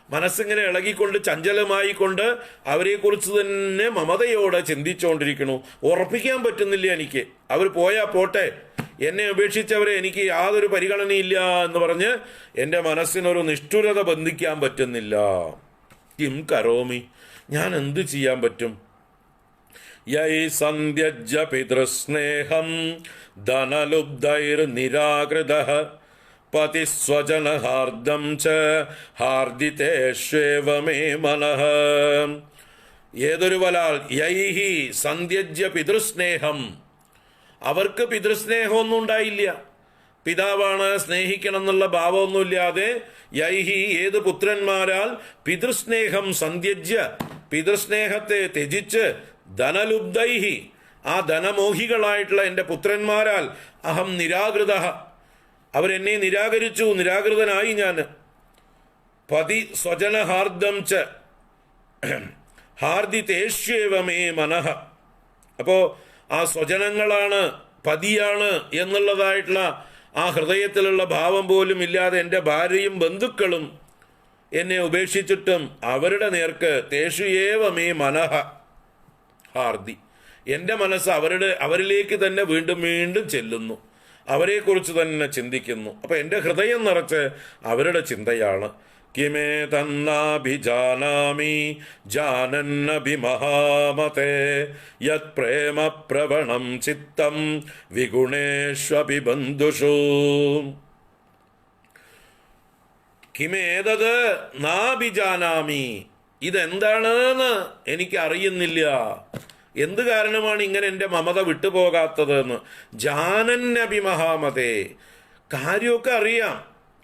മനസ്സിങ്ങനെ ഇളകിക്കൊണ്ട് ചഞ്ചലമായിക്കൊണ്ട് അവരെക്കുറിച്ച് തന്നെ മമതയോടെ ചിന്തിച്ചുകൊണ്ടിരിക്കണു. ഉറപ്പിക്കാൻ പറ്റുന്നില്ല എനിക്ക്. അവർ പോയാൽ പോട്ടെ, എന്നെ ഉപേക്ഷിച്ചവരെ എനിക്ക് യാതൊരു പരിഗണനയില്ല എന്ന് പറഞ്ഞ് എൻ്റെ മനസ്സിനൊരു നിഷ്ഠുരത ബന്ധിക്കാൻ പറ്റുന്നില്ല. കിം കരോമി, ഞാൻ എന്ത് ചെയ്യാൻ പറ്റും? യൈ സന്ധ്യജ്ജ പിതൃസ്നേഹം ധനലുബ്ധൈർ നിരാകൃതഃ പതിസ്വജനഹാർദം ച ഹാർദിതേഷ്വേവ മേ മനഃ. ഏതൊരു വലാൽ യൈഹി സന്ധ്യജ്യ പിതൃസ്നേഹം, അവർക്ക് പിതൃസ്നേഹമൊന്നും ഉണ്ടായില്ല. പിതാവാണ്, സ്നേഹിക്കണം എന്നുള്ള ഭാവമൊന്നുമില്ലാതെ യൈഹി ഏത് പുത്രന്മാരാൽ പിതൃസ്നേഹം സന്ധ്യജ്യ, പിതൃസ്നേഹത്തെ ത്യജിച്ച് ധനലുബ്ധൈഹി, ആ ധനമോഹികളായിട്ടുള്ള എൻ്റെ പുത്രന്മാരാൽ അഹം നിരാകൃത, അവരെന്നെ നിരാകരിച്ചു, നിരാകൃതനായി ഞാൻ. പതി സ്വജനഹാർദം ച ഹാർദിതേഷ്വേവ മേ മനഃ. അപ്പോൾ ആ സ്വജനങ്ങളാണ്, പതിയാണ് എന്നുള്ളതായിട്ടുള്ള ആ ഹൃദയത്തിലുള്ള ഭാവം പോലും ഇല്ലാതെ എൻ്റെ ഭാര്യയും ബന്ധുക്കളും എന്നെ ഉപേക്ഷിച്ചിട്ടും അവരുടെ നേർക്ക് തേഷു ഏവ മേ മനഃ ഹാർദി, എൻ്റെ മനസ്സ് അവരിലേക്ക് തന്നെ വീണ്ടും വീണ്ടും ചെല്ലുന്നു, അവരെക്കുറിച്ച് തന്നെ ചിന്തിക്കുന്നു. അപ്പം എൻ്റെ ഹൃദയം നിറച്ച് അവരുടെ ചിന്തയാണ്. കിമേ തന്നാഭിജാനാമി ജാനന്നഭിമഹാമതേ യത് പ്രേമ പ്രവണം ചിത്തം വിഗുണേഷ്വപി ബന്ധുഷു. കിമേതത് നാഭിജാനാമി, ഇതെന്താണെന്ന് എനിക്ക് അറിയുന്നില്ല. എന്ത് കാരണമാണ് ഇങ്ങനെ എൻ്റെ മമത വിട്ടുപോകാത്തതെന്ന്. ജാനന്നഭിമഹാമതേ, കാര്യമൊക്കെ അറിയാം.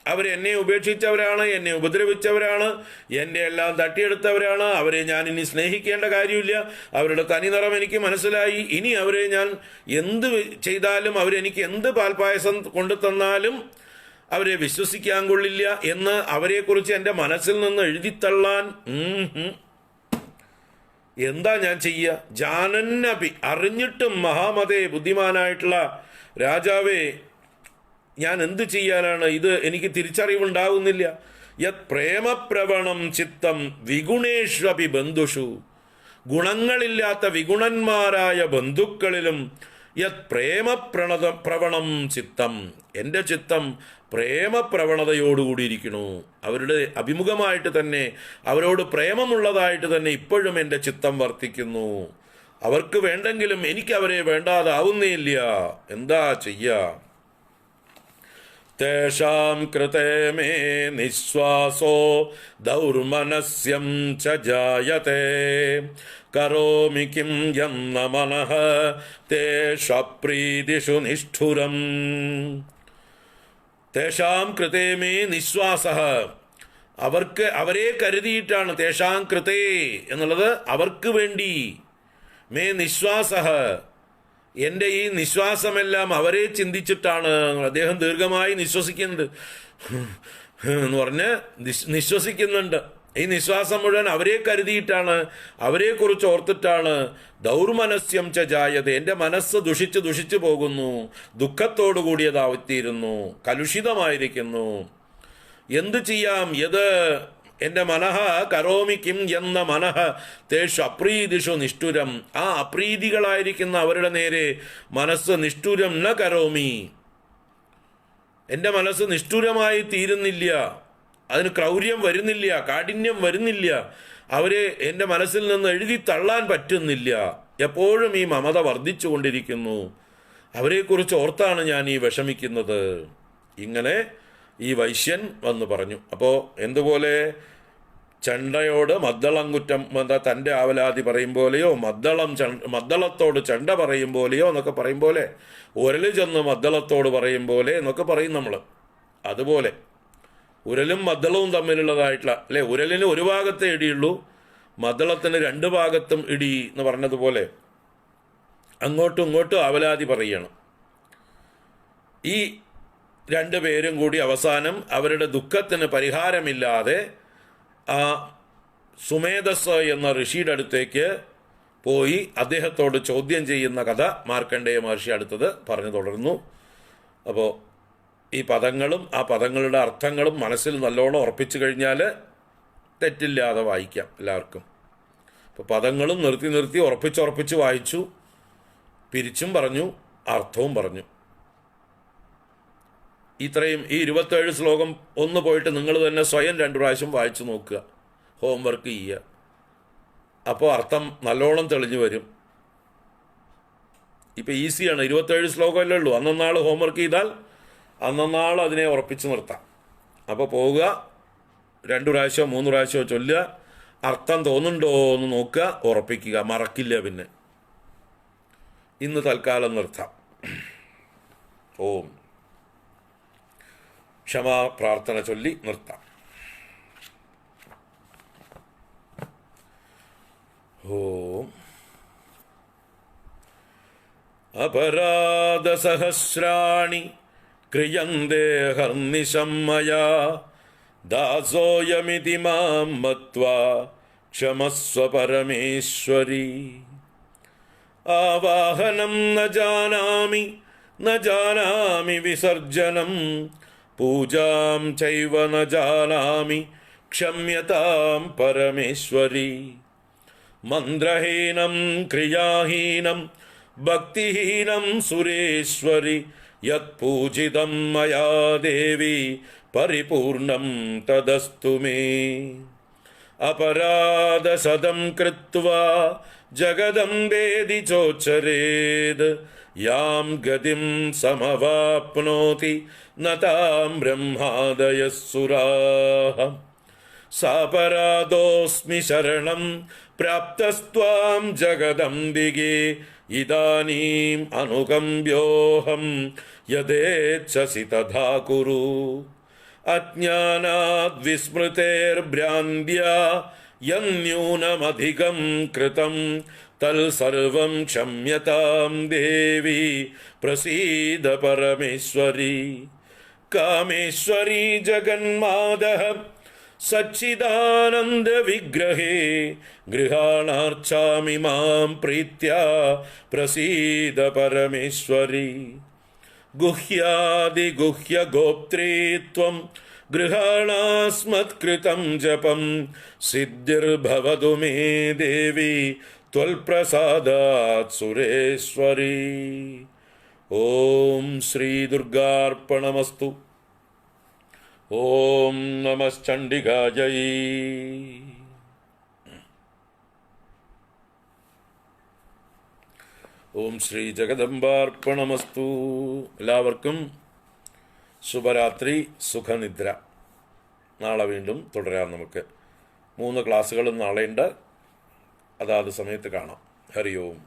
അവരെന്നെ ഉപേക്ഷിച്ചവരാണ്, എന്നെ ഉപദ്രവിച്ചവരാണ്, എൻ്റെ എല്ലാം തട്ടിയെടുത്തവരാണ്. അവരെ ഞാൻ ഇനി സ്നേഹിക്കേണ്ട കാര്യമില്ല. അവരുടെ തനിനിറം എനിക്ക് മനസ്സിലായി. ഇനി അവരെ ഞാൻ എന്ത് ചെയ്താലും, അവരെനിക്ക് എന്ത് പാൽപ്പായസം കൊണ്ടു തന്നാലും അവരെ വിശ്വസിക്കാൻ കൊള്ളില്ല എന്ന് അവരെക്കുറിച്ച് എൻ്റെ മനസ്സിൽ നിന്ന് എഴുതിത്തള്ളാൻ എന്താ ഞാൻ ചെയ്യുക? ജാനന്നഭി, അറിഞ്ഞിട്ടും മഹാമതേ, ബുദ്ധിമാനായിട്ടുള്ള രാജാവേ, ഞാൻ എന്ത് ചെയ്യാനാണ്? ഇത് എനിക്ക് തിരിച്ചറിവുണ്ടാകുന്നില്ല. യത് പ്രേമപ്രവണം ചിത്തം വിഗുണേഷ്വപി ബന്ധുഷു, ഗുണങ്ങളില്ലാത്ത വിഗുണന്മാരായ ബന്ധുക്കളിലും യത് പ്രവണം ചിത്തം, എൻ്റെ ചിത്തം പ്രേമപ്രവണതയോടുകൂടിയിരിക്കണു. അവരുടെ അഭിമുഖമായിട്ട് തന്നെ, അവരോട് പ്രേമമുള്ളതായിട്ട് തന്നെ ഇപ്പോഴും എൻ്റെ ചിത്തം വർത്തിക്കുന്നു. അവർക്ക് വേണ്ടെങ്കിലും എനിക്ക് അവരെ വേണ്ടാതാവുന്നേയില്ല. എന്താ ചെയ്യാ? തേഷാം കൃതേ മേ നിശ്വാസോ ദൗർമനസ്യം ച ജായതേ കരോമി കിം യന്ന മനഃ തേഷപ്രീതിഷു നിഷ്ഠുരം. തേഷാം കൃതേ മേ നിശ്വാസഃ, അവരെ കരുതിയിട്ടാണ്. തേഷാം കൃതേ എന്നുള്ളത് അവർക്ക് വേണ്ടി. മേ നിശ്വാസഃ, എൻ്റെ ഈ നിശ്വാസമെല്ലാം അവരെ ചിന്തിച്ചിട്ടാണ്. അദ്ദേഹം ദീർഘമായി നിശ്വസിക്കുന്നുണ്ട് എന്ന് പറഞ്ഞ് നിശ്വസിക്കുന്നുണ്ട്. ഈ നിശ്വാസം മുഴുവൻ അവരെ കരുതിയിട്ടാണ്, അവരെക്കുറിച്ച് ഓർത്തിട്ടാണ്. ദൗർമനസ്യം ച ജായത, എൻ്റെ മനസ്സ് ദുഷിച്ചു പോകുന്നു, ദുഃഖത്തോടു കൂടിയതായിത്തീരുന്നു, കലുഷിതമായിരിക്കുന്നു. എന്തു ചെയ്യാം? യത് എൻ്റെ മനഃ കരോമി കിം എന്ന മനഃ തേഷു അപ്രീതിഷു നിഷ്ഠുരം, ആ അപ്രീതികളായിരിക്കുന്ന അവരുടെ നേരെ മനസ്സ് നിഷ്ഠുരം ന കരോമി, എൻ്റെ മനസ്സ് നിഷ്ഠുരമായി തീരുന്നില്ല, അതിന് ക്രൗര്യം വരുന്നില്ല, കാഠിന്യം വരുന്നില്ല, അവരെ എൻ്റെ മനസ്സിൽ നിന്ന് എഴുതി തള്ളാൻ പറ്റുന്നില്ല. എപ്പോഴും ഈ മമത വർദ്ധിച്ചു കൊണ്ടിരിക്കുന്നു. അവരെക്കുറിച്ച് ഓർത്താണ് ഞാൻ ഈ വിഷമിക്കുന്നത്. ഇങ്ങനെ ഈ വൈശ്യൻ വന്ന് പറഞ്ഞു. അപ്പോൾ എന്തുപോലെ ചണ്ടയോട് മദ്ദളംകുറ്റം തൻ്റെ ആവലാതി പറയും പോലെയോ, മദ്ദളത്തോട് ചണ്ട പറയും പോലെയോ എന്നൊക്കെ പറയും പോലെ, ഉരല് ചെന്ന് മദ്ദളത്തോട് പറയും പോലെ എന്നൊക്കെ പറയും നമ്മൾ. അതുപോലെ ഉരലും മദ്ദളവും തമ്മിലുള്ളതായിട്ടുള്ള, അല്ലെ, ഉരലിന് ഒരു ഭാഗത്തെ ഇടിയുള്ളൂ, മദ്ദളത്തിന് രണ്ട് ഭാഗത്തും ഇടി എന്ന് പറഞ്ഞതുപോലെ അങ്ങോട്ടും ഇങ്ങോട്ടും ആവലാതി പറയണം. ഈ രണ്ടു പേരും കൂടി അവസാനം അവരുടെ ദുഃഖത്തിന് പരിഹാരമില്ലാതെ ആ സുമേധസ് എന്ന ഋഷിയുടെ അടുത്തേക്ക് പോയി അദ്ദേഹത്തോട് ചോദ്യം ചെയ്യുന്ന കഥ മാർക്കണ്ഡേയ മഹർഷി അടുത്തത് പറഞ്ഞു തുടർന്നു. അപ്പോൾ ഈ പദങ്ങളും ആ പദങ്ങളുടെ അർത്ഥങ്ങളും മനസ്സിൽ നല്ലോണം ഉറപ്പിച്ചു കഴിഞ്ഞാൽ തെറ്റില്ലാതെ വായിക്കാം എല്ലാവർക്കും. അപ്പോൾ പദങ്ങളും നിർത്തി ഉറപ്പിച്ച് വായിച്ചു, പിരിച്ചും പറഞ്ഞു, അർത്ഥവും പറഞ്ഞു. ഇത്രയും ഈ 27 ശ്ലോകം ഒന്ന് പോയിട്ട് നിങ്ങൾ തന്നെ സ്വയം 2 പ്രാവശ്യം വായിച്ചു നോക്കുക, ഹോംവർക്ക് ചെയ്യുക. അപ്പോൾ അർത്ഥം നല്ലോണം തെളിഞ്ഞു വരും. ഇപ്പം ഈസിയാണ്, 27 ശ്ലോകമല്ലേ ഉള്ളൂ. അന്നന്നാൾ ഹോംവർക്ക് ചെയ്താൽ അന്നന്നാൾ അതിനെ ഉറപ്പിച്ച് നിർത്താം. അപ്പോൾ പോവുക, 2 പ്രാവശ്യമോ 3 പ്രാവശ്യമോ ചൊല്ലുക, അർത്ഥം തോന്നുന്നുണ്ടോ എന്ന് നോക്കുക, ഉറപ്പിക്കുക, മറക്കില്ല. പിന്നെ ഇന്ന് തൽക്കാലം നിർത്താം. ഓം ക്ഷമാ പ്രാർത്ഥന ചൊല്ലി നിർത്താം. ഓം അപരാധസഹസ്രാണി ക്രിയന്തേ ഹർനിശം മയാ ദാസോയമിതി മാം മത്വാ ക്ഷമസ്വ പരമേശ്വരി. ആവാഹനം ന ജാനാമി വിസർജനം പൂജാം ചൈവ ന ജാനാമി ക്ഷമ്യതാം പരമേശ്വരി. മന്ത്രഹീനം ക്രിയാഹീനം ഭക്തിഹീനം സുരേശ്വരി യത്പൂജിതം മയാ ദേവി പരിപൂർണം തദസ്തു മേ. അപരാധസദം കൃത്വാ ജഗദംബേതി ചോച്ചരേത് യാം ഗതിം സമവാപ്നോതി ന താം ബ്രഹ്മാദയഃ സുരാഃ. സാപരാധോസ്മി ശരണം പ്രാപ്തസ്ത്വാം ജഗദംബികേ ഇദാനീം അനുകമ്പ്യോഹം യഥേച്ഛസി തഥാ കുരു. അജ്ഞാനാദ് വിസ്മൃതേർഭ്രാന്ത്യാ യന്യൂനമധികം കൃതം തൽസർവം ക്ഷമ്യതാം ദേവി പ്രസീദ പരമേശ്വരി. കാമേശ്വരി ജഗന്മാതഃ സച്ചിദാനന്ദ വിഗ്രഹേ ഗൃഹാണാർച്ചാമി മാം പ്രീത്യാ പ്രസീദ പരമേശ്വരി. ഗുഹ്യാദിഗുഹ്യ ഗോപ്ത്രേ ത്വം ഗൃഹാണാസ്മത്കൃതം ജപം സിദ്ധിർഭവതു മേ ദേവി ത്വൽപ്രസാദാത് സുരേശ്വരി. ഓം ശ്രീ ദുർഗാർപ്പണമസ്തു. ഓം നമശ്ചണ്ഡികാജൈ. ഓം ശ്രീ ജഗദംബാർപ്പണമസ്തു. എല്ലാവർക്കും ശുഭരാത്രി, സുഖനിദ്ര. നാളെ വീണ്ടും തുടരാം. നമുക്ക് 3 ക്ലാസ്സുകളും നാളെയുണ്ട്. അതാത് സമയത്ത് കാണാം. ഹരി ഓം.